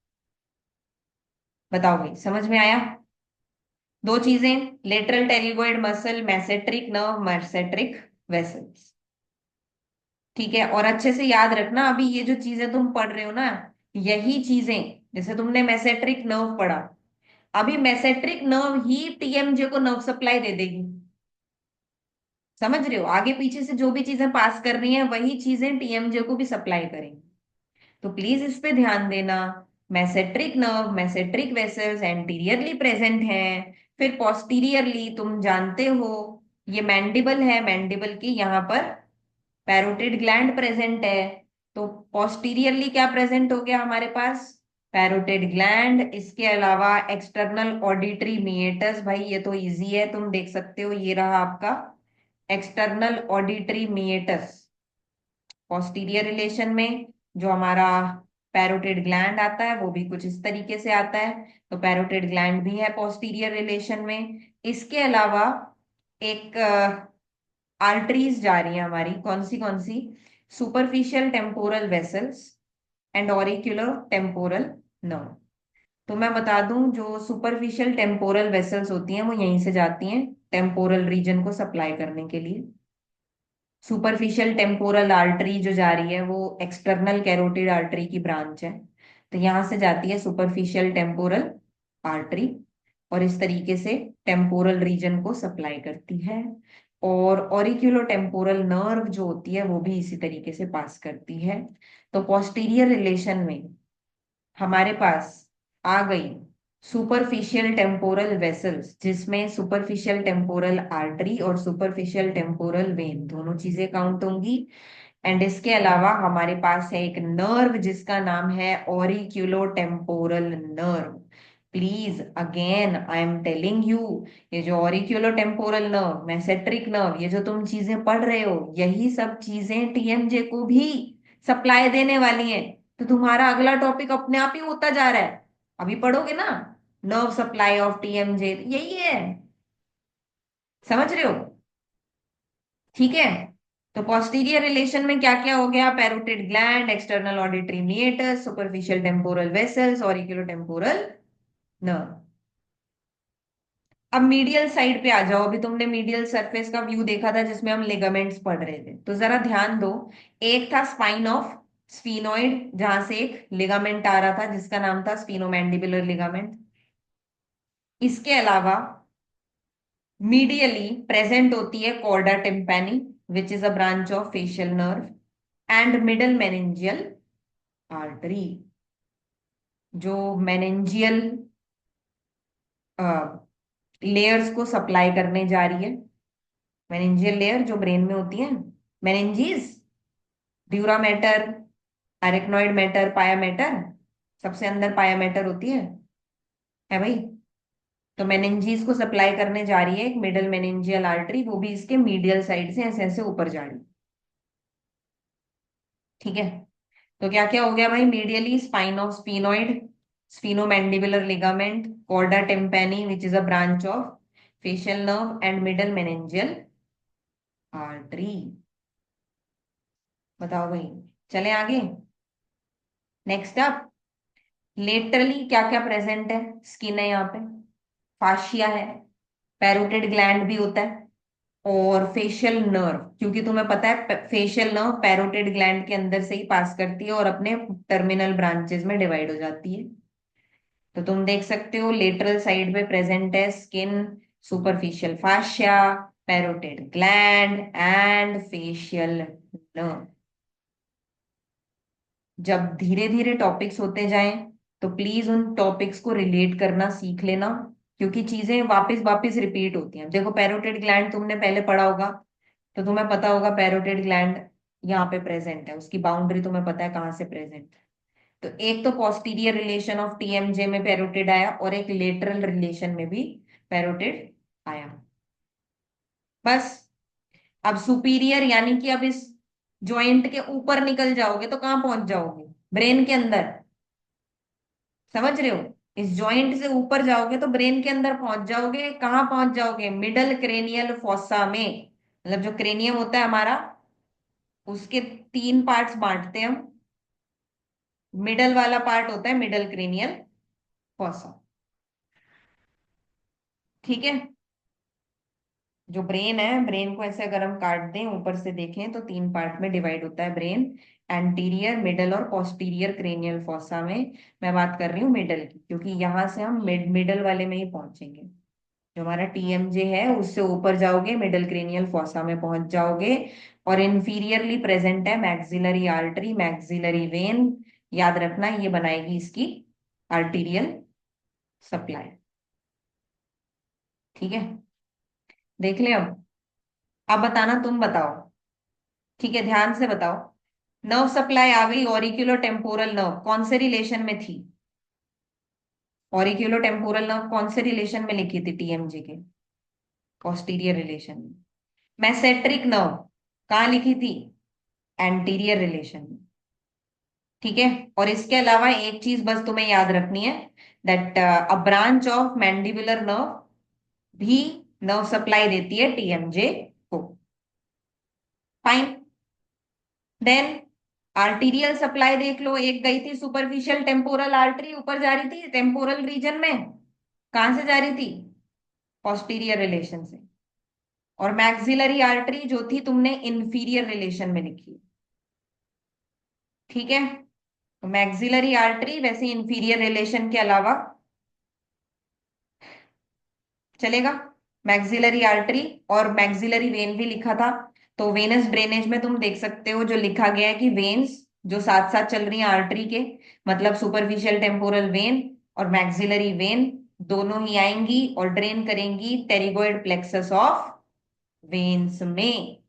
बताओ भाई, समझ में आया? दो चीजें, lateral pterygoid muscle, masseteric nerve, masseteric vessels. ठीक है, और अच्छे से याद रखना, अभी ये जो चीजें तुम पढ़ रहे हो ना, यही चीजें, जैसे तुमने मैसेट्रिक नर्व पढ़ा, अभी मैसेट्रिक नर्व ही टीएमजे को नर्व सप्लाई दे देगी। समझ रहे हो, आगे पीछे से जो भी चीजें पास कर रही हैं वही चीजें टीएमजे को भी सप्लाई करेंगी। तो प्लीज इस पे ध्यान देना। मैसेट्रिक nerve, masseteric vessels anteriorly present हैं। फिर पोस्टीरियरली तुम जानते हो, ये मैंडिबल है, मैंडिबल की यहाँ पर पैरोटिड ग्लैंड प्रेजेंट है। तो पोस्टीरियरली क्या प्रेजेंट हो गया हमारे पास? Parotid gland. इसके अलावा एक्सटर्नल ऑडिटरी मीएटस, भाई ये तो इजी है, तुम देख सकते हो, ये रहा आपका एक्सटर्नल ऑडिटरी मीएटस। पोस्टीरियर रिलेशन में जो हमारा पैरोटिड ग्लैंड आता है वो भी कुछ इस तरीके से आता है। तो पैरोटिड ग्लैंड भी है पोस्टीरियर रिलेशन में। इसके अलावा एक आर्टरीज जा रही है हमारी, कौन सी? Superficial temporal vessels and auricular temporal nerve. तो मैं बता दूं, जो सुपरफिशियल टेम्पोरल वेसल्स होती हैं वो यहीं से जाती हैं टेम्पोरल रीजन को सप्लाई करने के लिए। सुपरफिशियल टेम्पोरल आर्टरी जो जा रही है वो एक्सटर्नल कैरोटिड आर्टरी की ब्रांच है। तो यहां से जाती है सुपरफिशियल टेम्पोरल आर्टरी, और इस तरीके से टेम्पोरल रीजन को सप्लाई करती है। और ऑरिक्यूलो टेम्पोरल नर्व जो होती है वो भी इसी तरीके से पास करती है। तो पोस्टीरियर रिलेशन में हमारे पास आ गई सुपरफिशियल टेम्पोरल वेसल्स, जिसमें सुपरफिशियल टेम्पोरल आर्टरी और सुपरफिशियल टेम्पोरल वेन दोनों चीजें काउंट होंगी। एंड इसके अलावा हमारे पास है एक नर्व जिसका नाम है auriculotemporal nerve. Please again I am telling you, ये जो auriculotemporal nerve, masseteric nerve, ये जो तुम चीजें पढ़ रहे हो, यही सब चीजें टीएमजे को भी सप्लाई देने वाली हैं। तो तुम्हारा अगला टॉपिक अपने आप ही होता जा रहा है, अभी पढ़ोगे ना, नर्व सप्लाई ऑफ टीएमजे, यही है। समझ रहे हो? ठीक है। तो पोस्टीरियर रिलेशन में क्या क्या हो गया? Parotid gland, external auditory meatus, superficial temporal vessels, auriculotemporal nerve. अब मीडियल साइड पे आ जाओ। अभी तुमने मीडियल सरफेस का व्यू देखा था जिसमें हम लिगामेंट्स पढ़ रहे थे, तो जरा ध्यान दो। एक था स्पाइन ऑफ स्फीनोइड, जहां से एक लिगामेंट आ रहा था जिसका नाम था स्फीनोमैंडिबुलर लिगामेंट। इसके अलावा मीडियली प्रेजेंट होती है chorda tympani, which is a branch of facial nerve, and middle meningeal artery, जो मेनिंजियल लेयर्स को सप्लाई करने जा रही है। मेनिंजियल लेयर जो ब्रेन में होती है, मेनिंजीज, ड्यूरा मैटर, एरिकनॉइड मैटर, पाया मैटर, सबसे अंदर पाया मैटर होती है भाई। तो मेनिंजीज को सप्लाई करने जा रही है एक मिडल मेनिंजियल आर्टरी, वो भी इसके मीडियल साइड से ऐसे ऐसे ऊपर जा रही है। ठीक है। तो क्या क्या हो गया भाई? Medially spine of sphenoid, sphenomandibular ligament, chorda tympani which is a branch of facial nerve, and middle meningeal artery. बताओ भाई। चले आगे। नेक्स्ट अप, लेटरली क्या क्या प्रेजेंट है? स्किन है यहाँ पे, फाशिया है, पैरोटिड ग्लैंड भी होता है, और फेशियल नर्व, क्योंकि तुम्हें पता है फेशियल नर्व पैरोटिड ग्लैंड के अंदर से ही पास करती है और अपने टर्मिनल ब्रांचेस में डिवाइड हो जाती है। तो तुम देख सकते हो लेटरल साइड पे प्रेजेंट है skin, superficial fascia, parotid gland and facial nerve. जब धीरे धीरे टॉपिक्स होते जाएं तो प्लीज उन टॉपिक्स को रिलेट करना सीख लेना, क्योंकि चीजें वापस वापस रिपीट होती हैं। देखो पैरोटिड ग्लैंड तुमने पहले पढ़ा होगा, तो तुम्हें पता होगा पैरोटिड ग्लैंड यहाँ पे प्रेजेंट है, उसकी बाउंड्री तुम्हें पता है कहाँ से प्रेजेंट है। तो एक तो पोस्टीरियर रिलेशन ऑफ टीएमजे में पैरोटिड आया, और एक लेटरल रिलेशन में भी पैरोटिड आया। बस। अब सुपीरियर यानी कि अब इस जॉइंट के ऊपर निकल जाओगे तो कहाँ पहुंच जाओगे? ब्रेन के अंदर। समझ रहे हो? इस जॉइंट से ऊपर जाओगे तो ब्रेन के अंदर पहुंच जाओगे। कहाँ पहुंच जाओगे? मिडल क्रेनियल फोसा में। मतलब जो क्रेनियम होता है हमारा, उसके तीन पार्ट्स बांटते हैं हम। मिडल वाला पार्ट होता है मिडल क्रेनियल फोसा। ठीक है। जो ब्रेन है, ब्रेन को ऐसे अगर हम काट दें ऊपर से देखें तो तीन पार्ट में डिवाइड होता है ब्रेन, एंटीरियर, मिडल और पोस्टीरियर क्रेनियल फोसा में। मैं बात कर रही हूँ मिडल की, क्योंकि यहां से हम मिडल वाले में ही पहुंचेंगे। जो हमारा टीएमजे है उससे ऊपर जाओगे, मिडल क्रेनियल फोसा में पहुंच जाओगे। और इंफीरियरली प्रेजेंट है मैक्सिलरी आर्टरी, मैक्सिलरी वेन। याद रखना, ये बनाएगी इसकी आर्टीरियल सप्लाई। ठीक है। देख ले अब बताना, तुम बताओ। ठीक है, ध्यान से बताओ। नर्व सप्लाई आ गई, ऑरिक्यूलो टेम्पोरल नर्व कौन से रिलेशन में थी? ऑरिक्यूलो टेम्पोरल नर्व कौन से रिलेशन में लिखी थी टीएमजे के? पोस्टीरियर रिलेशन में। मेसेट्रिक नर्व कहाँ लिखी थी? एंटीरियर रिलेशन में। ठीक है। और इसके अलावा एक चीज बस तुम्हें याद रखनी है, that a branch of mandibular nerve भी नर्व सप्लाई देती है टीएमजे को। फाइन। देन आर्टीरियल सप्लाई देख लो, एक गई थी सुपरफिशियल टेम्पोरल आर्टरी, ऊपर जा रही थी टेम्पोरल रीजन में। कहां से जा रही थी? पोस्टीरियर रिलेशन से। और मैक्सिलरी आर्टरी जो थी तुमने इंफीरियर रिलेशन में लिखी। ठीक है। तो मैक्सिलरी आर्टरी वैसे इंफीरियर रिलेशन के अलावा चलेगा। मैक्सिलरी आर्टरी और मैक्सिलरी वेन भी लिखा था। तो वेनस ड्रेनेज में तुम देख सकते हो जो लिखा गया है कि वेन्स जो साथ साथ चल रही हैं आर्टरी के, मतलब सुपरफिशियल टेम्पोरल वेन और मैक्सिलरी वेन, दोनों ही आएंगी और ड्रेन करेंगी टेरिगोइड प्लेक्सस ऑफ वेन्स में।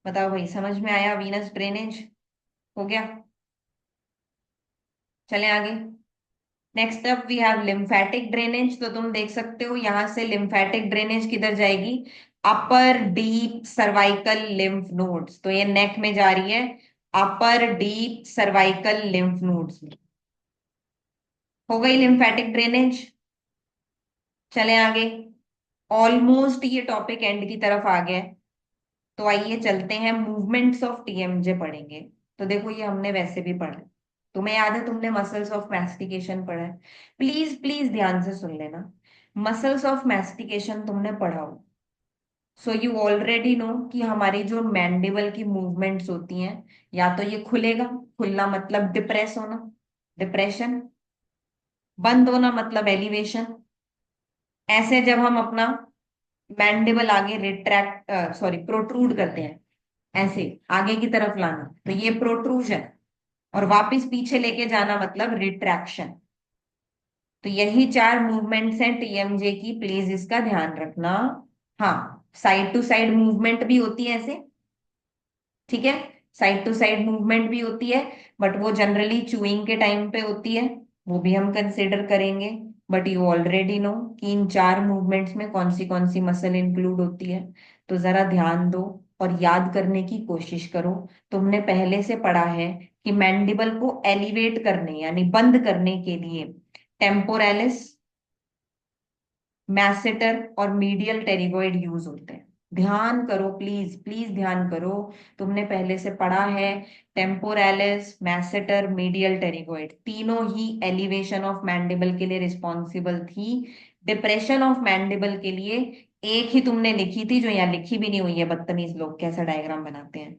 बताओ भाई, समझ में आया? वीनस ड्रेनेज हो गया। चले आगे। Next up we have lymphatic drainage. तो तुम देख सकते हो यहां से लिम्फेटिक ड्रेनेज किधर जाएगी? अपर डीप सर्वाइकल लिम्फ नोड्स। तो ये नेक में जा रही है, अपर डीप सर्वाइकल लिम्फ नोड्स में। हो गई लिम्फेटिक ड्रेनेज। चले आगे। ऑलमोस्ट ये टॉपिक एंड की तरफ आ गया है। तो आइए चलते हैं, मूवमेंट्स ऑफ टीएमजे पढ़ेंगे। तो देखो ये हमने वैसे भी पढ़ा है, तुम्हें याद है तुमने मसल्स ऑफ मैस्टिकेशन पढ़ा है। प्लीज प्लीज ध्यान से सुन लेना। मसल्स ऑफ मैस्टिकेशन तुमने पढ़ा हो, सो यू ऑलरेडी नो कि हमारी जो मैंडिबल की मूवमेंट्स होती हैं, या तो ये खुलेगा, खुलना मतलब डिप्रेस होना, डिप्रेशन। बंद होना मतलब एलिवेशन। ऐसे जब हम अपना मैंडिबल आगे रिट्रैक्ट, सॉरी प्रोट्रूड करते हैं, ऐसे आगे की तरफ लाना, तो ये प्रोट्रूजन। और वापस पीछे लेके जाना मतलब रिट्रैक्शन। तो यही चार मूवमेंट्स हैं टीएमजे की, प्लीज इसका ध्यान रखना। हाँ, साइड टू साइड मूवमेंट भी होती है ऐसे। ठीक है। साइड टू साइड मूवमेंट भी होती है, बट वो जनरली चूइंग के टाइम पे होती है, वो भी हम कंसिडर करेंगे। बट यू ऑलरेडी नो कि इन चार मूवमेंट्स में कौन सी मसल इंक्लूड होती है। तो जरा ध्यान दो और याद करने की कोशिश करो। तुमने पहले से पढ़ा है कि मैंडिबल को एलिवेट करने यानी बंद करने के लिए टेम्पोरालिस, मैसेटर और मीडियल टेरिगोइड यूज होते हैं। ध्यान करो प्लीज, प्लीज ध्यान करो। तुमने पहले से पढ़ा है, टेम्पोरालिस, मैसेटर, मीडियल टेरिगोइड, तीनों ही एलिवेशन ऑफ मैंडिबल के लिए रिस्पॉन्सिबल थी। डिप्रेशन ऑफ मैंडिबल के लिए एक ही तुमने लिखी थी, जो यहाँ लिखी भी नहीं हुई है, बदतमीज लोग कैसा डायग्राम बनाते हैं,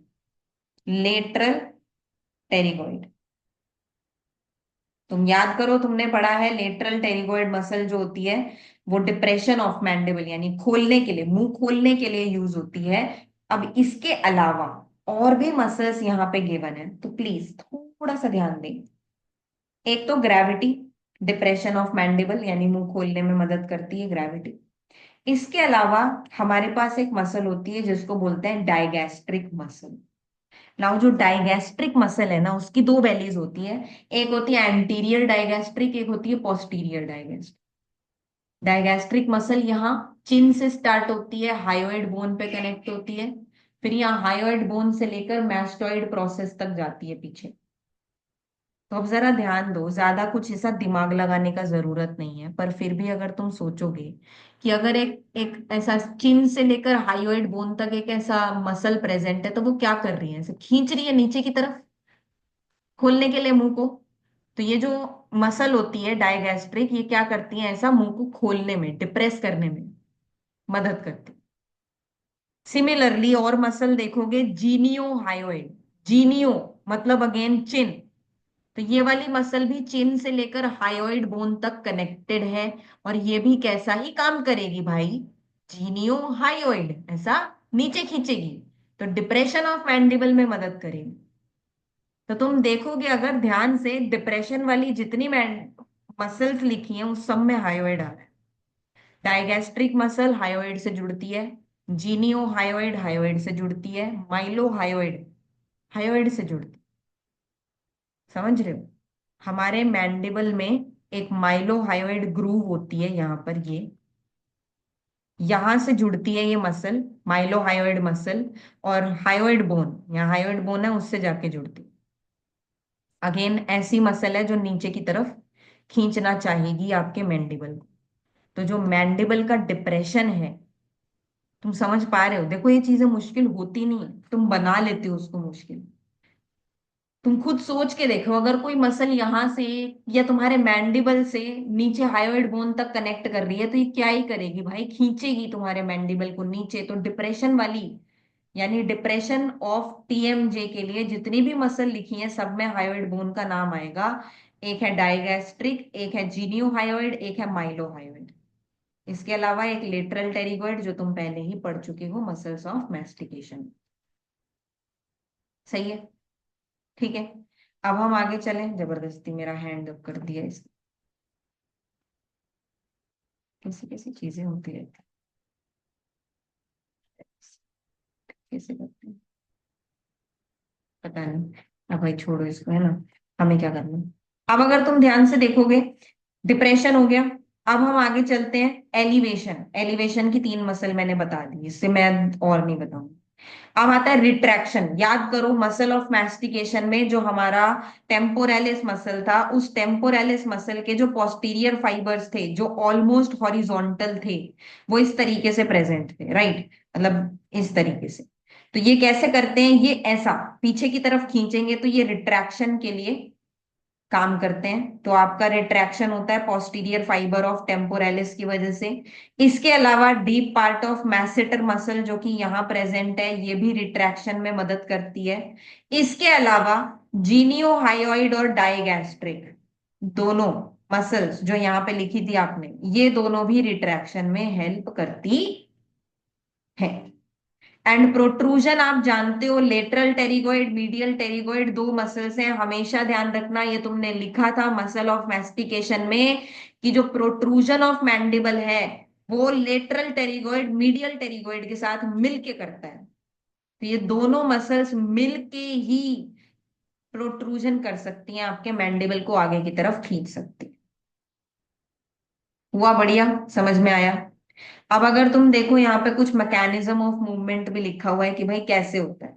लेटरल टेरिगोइड। तुम याद करो, तुमने पढ़ा है लेटरल टेरिगोइड मसल जो होती है वो डिप्रेशन ऑफ मैंडिबल यानी खोलने के लिए, मुंह खोलने के लिए यूज होती है। अब इसके अलावा और भी मसल्स यहाँ पे गिवन है, तो प्लीज थोड़ा सा ध्यान दें। एक तो ग्रेविटी, डिप्रेशन ऑफ मैंडिबल यानी मुंह खोलने में मदद करती है ग्रेविटी। इसके अलावा हमारे पास एक मसल होती है जिसको बोलते हैं डायगैस्ट्रिक मसल। नाउ जो डायगैस्ट्रिक मसल है ना, उसकी दो वैल्यूज होती है। एक होती है एंटीरियर डायगैस्ट्रिक, एक होती है पोस्टीरियर डायगैस्ट्रिक। डायगैस्ट्रिक मसल यहाँ चिन से स्टार्ट होती है, हायोइड बोन पे कनेक्ट होती है, फिर यहाँ हायोइड बोन से लेकर मैस्टॉइड प्रोसेस तक जाती है पीछे। तो अब जरा ध्यान दो, ज्यादा कुछ ऐसा दिमाग लगाने का जरूरत नहीं है, पर फिर भी अगर तुम सोचोगे कि अगर एक एक ऐसा चिन से लेकर हायोइड बोन तक एक ऐसा मसल प्रेजेंट है, तो वो क्या कर रही है, ऐसे खींच रही है नीचे की तरफ खोलने के लिए मुंह को। तो ये जो मसल होती है डायगैस्ट्रिक, ये क्या करती है, ऐसा मुंह को खोलने में, डिप्रेस करने में मदद करती है। सिमिलरली और मसल देखोगे, जीनियो हायोइड, जीनियो मतलब अगेन चिन, तो ये वाली मसल भी चिन से लेकर हायोइड बोन तक कनेक्टेड है। और ये भी कैसा ही काम करेगी भाई, जीनियो हायोइड ऐसा नीचे खींचेगी, तो डिप्रेशन ऑफ मैंडिबल में मदद करेगी। तो तुम देखोगे अगर ध्यान से, डिप्रेशन वाली जितनी मसल्स लिखी हैं उस सब में हायोइड आ रहा है। डायगैस्ट्रिक मसल हायोइड से जुड़ती है, जीनियो हायोइड हायोइड से जुड़ती है, माइलो हायोइड हायोइड से जुड़ती है। समझ रहे हो, हमारे मैंडिबल में एक माइलो हायोइड ग्रूव होती है यहाँ पर, ये यहां से जुड़ती है ये मसल, माइलो हायोइड मसल, और हायोइड बोन, यहाँ हायोइड बोन है उससे जाके जुड़ती है। अगेन ऐसी मसल है जो नीचे की तरफ खींचना चाहेगी आपके मैंडिबल को। तो जो मैंडिबल का डिप्रेशन है, तुम समझ पा रहे हो, देखो ये चीजें मुश्किल होती नहीं है, तुम बना लेते हो उसको मुश्किल। तुम खुद सोच के देखो, अगर कोई मसल यहां से या तुम्हारे मैंडिबल से नीचे हायोइड बोन तक कनेक्ट कर रही है, तो ये क्या ही करेगी भाई, खींचेगी तुम्हारे मैंडिबल को नीचे। तो डिप्रेशन वाली यानी डिप्रेशन ऑफ टीएमजे के लिए जितनी भी मसल लिखी है सब में हायोइड बोन का नाम आएगा। एक है डायगैस्ट्रिक, एक है जीनियो हायोइड, एक है माइलो हायोइड। इसके अलावा एक लेटरल टेरिगोइड जो तुम पहले ही पढ़ चुके हो, मसल्स ऑफ मैस्टिकेशन। सही है, ठीक है। अब हम आगे चलें, जबरदस्ती मेरा हैंड अप कर दिया इसने। कैसी कैसी चीजें होती रहती हैं, कैसे करते हैं पता नहीं। अब भाई छोड़ो इसको, है ना, हमें क्या करना है? अब अगर तुम ध्यान से देखोगे, डिप्रेशन हो गया। अब हम आगे चलते हैं, एलिवेशन। एलिवेशन की तीन मसल मैंने बता दी, इससे मैं और नहीं बताऊंगी। अब आता है रिट्रैक्शन। याद करो, मसल ऑफ मैस्टिकेशन में जो हमारा टेम्पोरेलिस मसल था, उस टेम्पोरेलिस मसल के जो पोस्टीरियर फाइबर्स थे जो ऑलमोस्ट हॉरिजॉन्टल थे, वो इस तरीके से प्रेजेंट थे, राइट, मतलब इस तरीके से। तो ये कैसे करते हैं, ये ऐसा पीछे की तरफ खींचेंगे तो ये रिट्रैक्शन के लिए काम करते हैं। तो आपका रिट्रैक्शन होता है पोस्टीरियर फाइबर ऑफ टेम्पोरेलिस की वजह से। इसके अलावा deep part of masseter muscle जो कि यहाँ प्रेजेंट है, ये भी रिट्रैक्शन में मदद करती है। इसके अलावा जीनियो हायोइड और डायगैस्ट्रिक दोनों मसल्स जो यहाँ पे लिखी थी आपने, ये दोनों भी रिट्रैक्शन में हेल्प करती है। एंड प्रोट्रूजन आप जानते हो, लेटरल टेरिगोइड, मीडियल टेरिगोइड, दो मसल्स हैं, हमेशा ध्यान रखना। ये तुमने लिखा था मसल ऑफ मैस्टिकेशन में कि जो प्रोट्रूजन ऑफ मैंडिबल है वो लेटरल टेरिगोइड मीडियल टेरिगोइड के साथ मिलके करता है। तो ये दोनों मसल्स मिलके ही प्रोट्रूजन कर सकती हैं, आपके मैंडिबल को आगे की तरफ खींच सकती है। हुआ बढ़िया, समझ में आया। अब अगर तुम देखो यहाँ पे कुछ मैकेनिज्म ऑफ मूवमेंट भी लिखा हुआ है कि भाई कैसे होता है।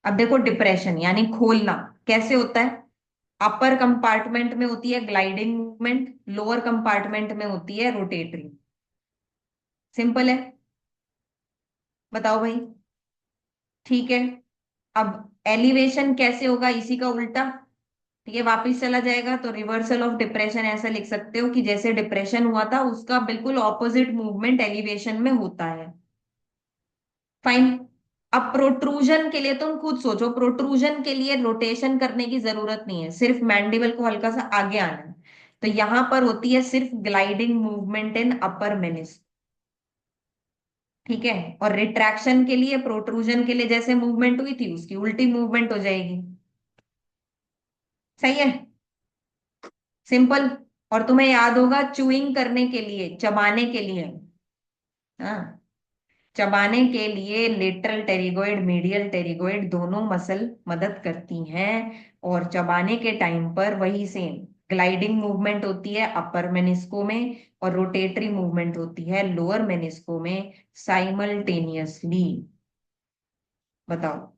अब देखो, डिप्रेशन यानी खोलना कैसे होता है, अपर कंपार्टमेंट में होती है ग्लाइडिंग मूवमेंट, लोअर कंपार्टमेंट में होती है रोटेटरी। सिंपल है। बताओ भाई। ठीक है। अब एलिवेशन कैसे होगा, इसी का उल्टा। ठीक है, वापिस चला जाएगा तो रिवर्सल ऑफ डिप्रेशन ऐसा लिख सकते हो कि जैसे डिप्रेशन हुआ था उसका बिल्कुल ऑपोजिट मूवमेंट एलिवेशन में होता है। फाइन। अब प्रोट्रूजन के लिए तुम खुद सोचो, प्रोट्रूजन के लिए रोटेशन करने की जरूरत नहीं है, सिर्फ मैंडिबल को हल्का सा आगे आना है। तो यहां पर होती है सिर्फ gliding movement in upper menace. ठीक है। और रिट्रैक्शन के लिए, प्रोट्रूजन के लिए जैसे मूवमेंट हुई थी उसकी उल्टी मूवमेंट हो जाएगी। सही है। सिंपल। और तुम्हें याद होगा च्यूइंग करने के लिए, चबाने के लिए। हाँ। चबाने के लिए लेटरल टेरिगोइड, मीडियल टेरिगोइड दोनों मसल मदद करती हैं। और चबाने के टाइम पर वही सेम ग्लाइडिंग मूवमेंट होती है अपर मेनिस्को में, और रोटेटरी मूवमेंट होती है लोअर मेनिस्को में साइमल्टेनियसली। बताओ।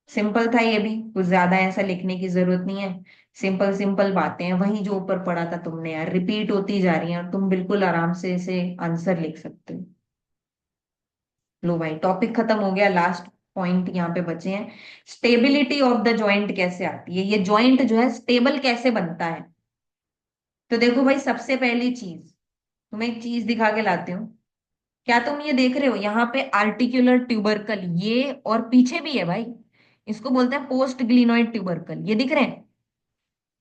सिंपल था ये भी, कुछ ज्यादा ऐसा लिखने की जरूरत नहीं है। सिंपल सिंपल बातें हैं, वही जो ऊपर पढ़ा था तुमने यार, रिपीट होती जा रही हैं और तुम बिल्कुल आराम से इसे आंसर लिख सकते हो। लो भाई, टॉपिक खत्म हो गया, लास्ट पॉइंट यहाँ पे बचे हैं। स्टेबिलिटी ऑफ द जॉइंट कैसे आती है, ये जॉइंट जो है स्टेबल कैसे बनता है। तो देखो भाई, सबसे पहली चीज, तुम्हें एक चीज दिखा के लाती हूँ। क्या तुम ये देख रहे हो यहाँ पे आर्टिकुलर ट्यूबरकल, ये और पीछे भी है भाई। इसको बोलते हैं पोस्ट ग्लिनोइड ट्यूबरकल, ये दिख रहे हैं।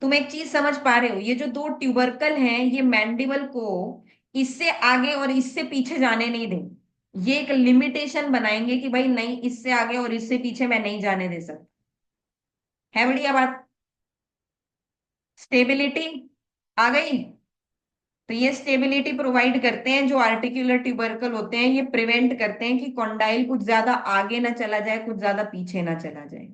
तुम एक चीज समझ पा रहे हो, ये जो दो ट्यूबरकल हैं ये मैंडिबल को इससे आगे और इससे पीछे जाने नहीं देंगे। ये एक लिमिटेशन बनाएंगे कि भाई नहीं, इससे आगे और इससे पीछे मैं नहीं जाने दे सकता। है बढ़िया बात। स्टेबिलिटी आ गई। तो ये स्टेबिलिटी प्रोवाइड करते हैं जो आर्टिकुलर ट्यूबरकल होते हैं, ये प्रिवेंट करते हैं कि कॉन्डाइल कुछ ज्यादा आगे ना चला जाए, कुछ ज्यादा पीछे ना चला जाए।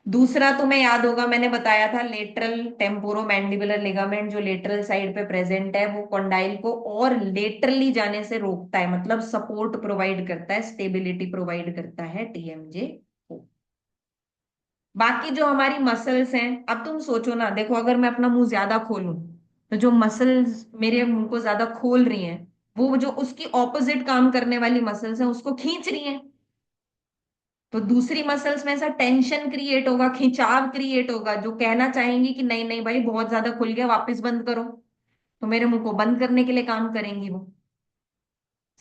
दूसरा तुम्हें याद होगा, मैंने बताया था लेटरल टेम्पोरो मैंडिबुलर लिगामेंट जो लेटरल साइड पे प्रेजेंट है, वो कॉन्डाइल को और लेटरली जाने से रोकता है, मतलब सपोर्ट प्रोवाइड करता है, स्टेबिलिटी प्रोवाइड करता है टीएमजे को। बाकी जो हमारी मसल्स हैं, अब तुम सोचो ना, देखो अगर मैं अपना मुंह ज्यादा खोलूं तो जो मसल्स मेरे मुंह को ज्यादा खोल रही हैं, वो जो उसकी ऑपोजिट काम करने वाली मसल्स हैं उसको खींच रही हैं। तो दूसरी मसल्स में ऐसा टेंशन क्रिएट होगा, खिंचाव क्रिएट होगा, जो कहना चाहेंगी कि नहीं नहीं भाई बहुत ज्यादा खुल गया, वापस बंद करो। तो मेरे मुंह को बंद करने के लिए काम करेंगी वो।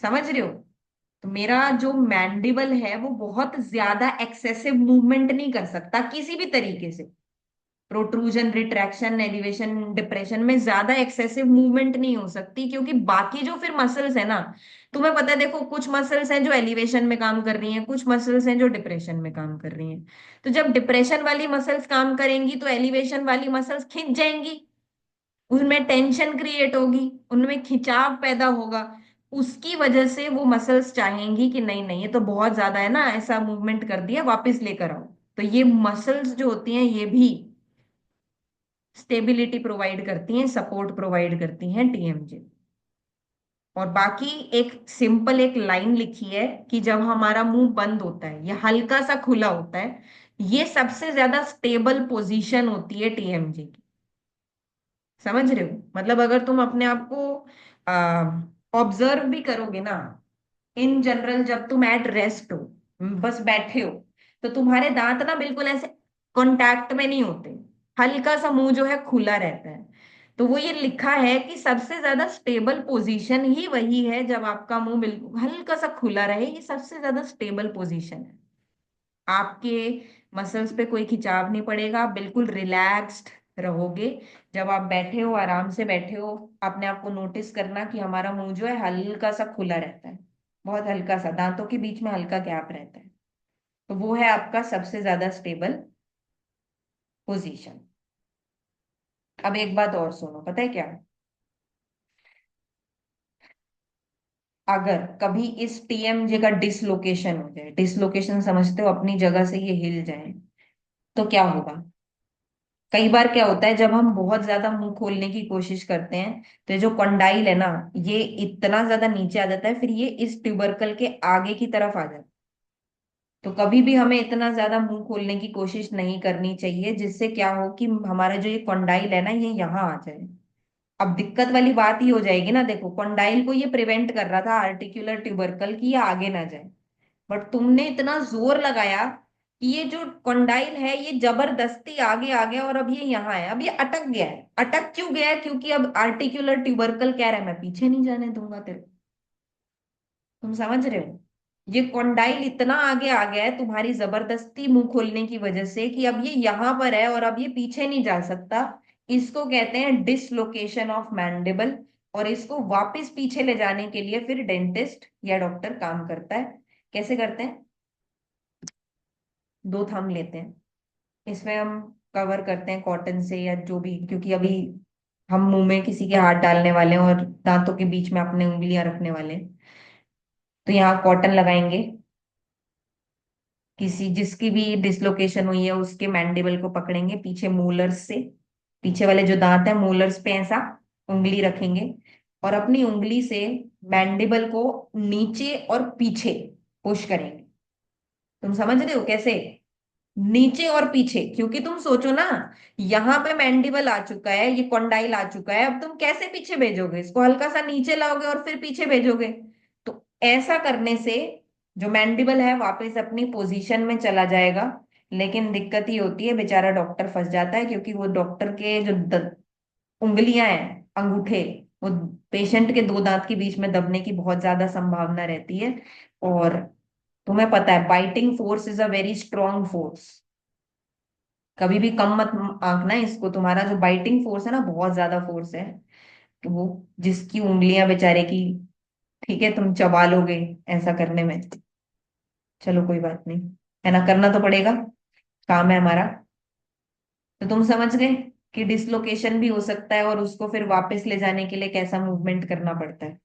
समझ रहे हो। तो मेरा जो मैंडिबल है वो बहुत ज्यादा एक्सेसिव मूवमेंट नहीं कर सकता किसी भी तरीके से। प्रोट्रूजन, रिट्रैक्शन, एलिवेशन, डिप्रेशन में ज्यादा एक्सेसिव मूवमेंट नहीं हो सकती, क्योंकि बाकी जो फिर मसल्स है ना, तुम्हें पता है देखो, कुछ मसल्स हैं जो एलिवेशन में काम कर रही हैं, कुछ मसल्स हैं जो डिप्रेशन में काम कर रही हैं। तो जब डिप्रेशन वाली मसल्स काम करेंगी तो एलिवेशन वाली मसल्स खिंच जाएंगी, उनमें टेंशन क्रिएट होगी, उनमें खिंचाव पैदा होगा। उसकी वजह से वो मसल्स चाहेंगी कि नहीं नहीं, ये तो बहुत ज्यादा है ना, ऐसा मूवमेंट कर दिया, वापस लेकर आओ। तो ये मसल्स जो होती हैं ये भी स्टेबिलिटी प्रोवाइड करती हैं, सपोर्ट प्रोवाइड करती हैं टीएमजे। और बाकी एक सिंपल एक लाइन लिखी है कि जब हमारा मुंह बंद होता है, ये हल्का सा खुला होता है, ये सबसे ज्यादा स्टेबल पोजीशन होती है टीएमजे की। समझ रहे हो, मतलब अगर तुम अपने आप को ऑब्जर्व भी करोगे ना, इन जनरल जब तुम एट रेस्ट हो, बस बैठे हो, तो तुम्हारे दांत ना बिल्कुल ऐसे कांटेक्ट में नहीं होते, हल्का सा मुंह जो है खुला रहता है। तो वो ये लिखा है कि सबसे ज्यादा स्टेबल पोजीशन ही वही है जब आपका मुंह बिल्कुल हल्का सा खुला रहे, ये सबसे ज्यादा स्टेबल पोजीशन है। आपके मसल्स पे कोई खिंचाव नहीं पड़ेगा, आप बिल्कुल रिलैक्स्ड रहोगे। जब आप बैठे हो, आराम से बैठे हो, अपने आप को नोटिस करना कि हमारा मुंह जो है हल्का सा खुला रहता है, बहुत हल्का सा, दांतों के बीच में हल्का गैप रहता है। तो वो है आपका सबसे ज्यादा स्टेबल पोजीशन। अब एक बात और सुनो, पता है क्या, अगर कभी इस टीएमजे का डिसलोकेशन हो जाए, डिसलोकेशन समझते हो, अपनी जगह से ये हिल जाए, तो क्या होगा। कई बार क्या होता है, जब हम बहुत ज्यादा मुंह खोलने की कोशिश करते हैं तो ये जो कंडाइल है ना, ये इतना ज्यादा नीचे आ जाता है, फिर ये इस ट्यूबरकल के आगे की तरफ आ जाता है। तो कभी भी हमें इतना ज्यादा मुंह खोलने की कोशिश नहीं करनी चाहिए, जिससे क्या हो कि हमारा जो ये कंडाइल है ना, ये यहाँ आ जाए। अब दिक्कत वाली बात ही हो जाएगी ना, देखो कंडाइल को ये प्रिवेंट कर रहा था आर्टिकुलर ट्यूबरकल की ये आगे ना जाए। बट तुमने इतना जोर लगाया कि ये जो कंडाइल है ये जबरदस्ती आगे आ गया, और अब ये यहाँ है, अब ये अटक गया है। अटक क्यों गया है? क्योंकि अब आर्टिकुलर ट्यूबरकल कह रहा है मैं पीछे नहीं जाने दूंगा तेरे को। तुम समझ रहे हो? ये कॉन्डाइल इतना आगे आ गया है तुम्हारी जबरदस्ती मुंह खोलने की वजह से कि अब ये यहां पर है और अब ये पीछे नहीं जा सकता। इसको कहते हैं डिसलोकेशन ऑफ मैंडिबल। और इसको वापस पीछे ले जाने के लिए फिर डेंटिस्ट या डॉक्टर काम करता है। कैसे करते हैं? दो थंब लेते हैं, इसमें हम कवर करते हैं कॉटन से या जो भी, क्योंकि अभी हम मुंह में किसी के हाथ डालने वाले हैं और दांतों के बीच में अपने उंगलियां रखने वाले हैं। तो यहाँ कॉटन लगाएंगे। किसी जिसकी भी डिसलोकेशन हुई है उसके मैंडिबल को पकड़ेंगे पीछे मूलर्स से। पीछे वाले जो दांत है मूलर्स पे ऐसा उंगली रखेंगे, और अपनी उंगली से मैंडिबल को नीचे और पीछे पुश करेंगे। तुम समझ रहे हो कैसे? नीचे और पीछे, क्योंकि तुम सोचो ना, यहाँ पे मैंडिबल आ चुका है, ये कॉन्डाइल आ चुका है, अब तुम कैसे पीछे भेजोगे इसको? हल्का सा नीचे लाओगे और फिर पीछे भेजोगे। तो ऐसा करने से जो मैंडिबल है वापस अपनी पोजीशन में चला जाएगा। लेकिन दिक्कत ही होती है, बेचारा डॉक्टर फंस जाता है, क्योंकि वो डॉक्टर के जो उंगलियां हैं, अंगूठे, वो पेशेंट के दो दांत के बीच में दबने की बहुत ज्यादा संभावना रहती है। और तुम्हें पता है biting force is a very strong force. कभी भी कम मत आंकना इसको, तुम्हारा जो बाइटिंग फोर्स है ना बहुत ज्यादा फोर्स है। तो वो जिसकी उंगलियां बेचारे की, ठीक है तुम चबा लोगे ऐसा करने में। चलो कोई बात नहीं, है ना, करना तो पड़ेगा, काम है हमारा। तो तुम समझ गए कि डिसलोकेशन भी हो सकता है और उसको फिर वापस ले जाने के लिए कैसा मूवमेंट करना पड़ता है।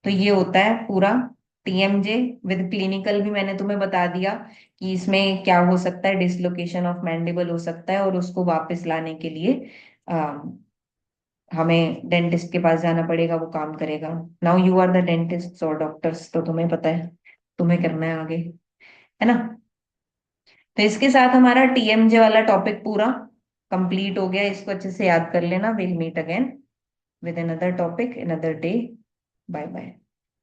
तो ये होता है पूरा टीएमजे विद क्लिनिकल भी मैंने तुम्हें बता दिया कि इसमें क्या हो सकता है, डिसलोकेशन ऑफ मैंडिबल हो सकता है, और उसको वापस लाने के लिए हमें डेंटिस्ट के पास जाना पड़ेगा, वो काम करेगा। Now you are the dentist और डॉक्टर्स, तो तुम्हें पता है तुम्हें करना है आगे, है ना। तो इसके साथ हमारा टीएमजे वाला टॉपिक पूरा कंप्लीट हो गया। इसको अच्छे से याद कर लेना। Will meet again with another topic another day. Bye bye.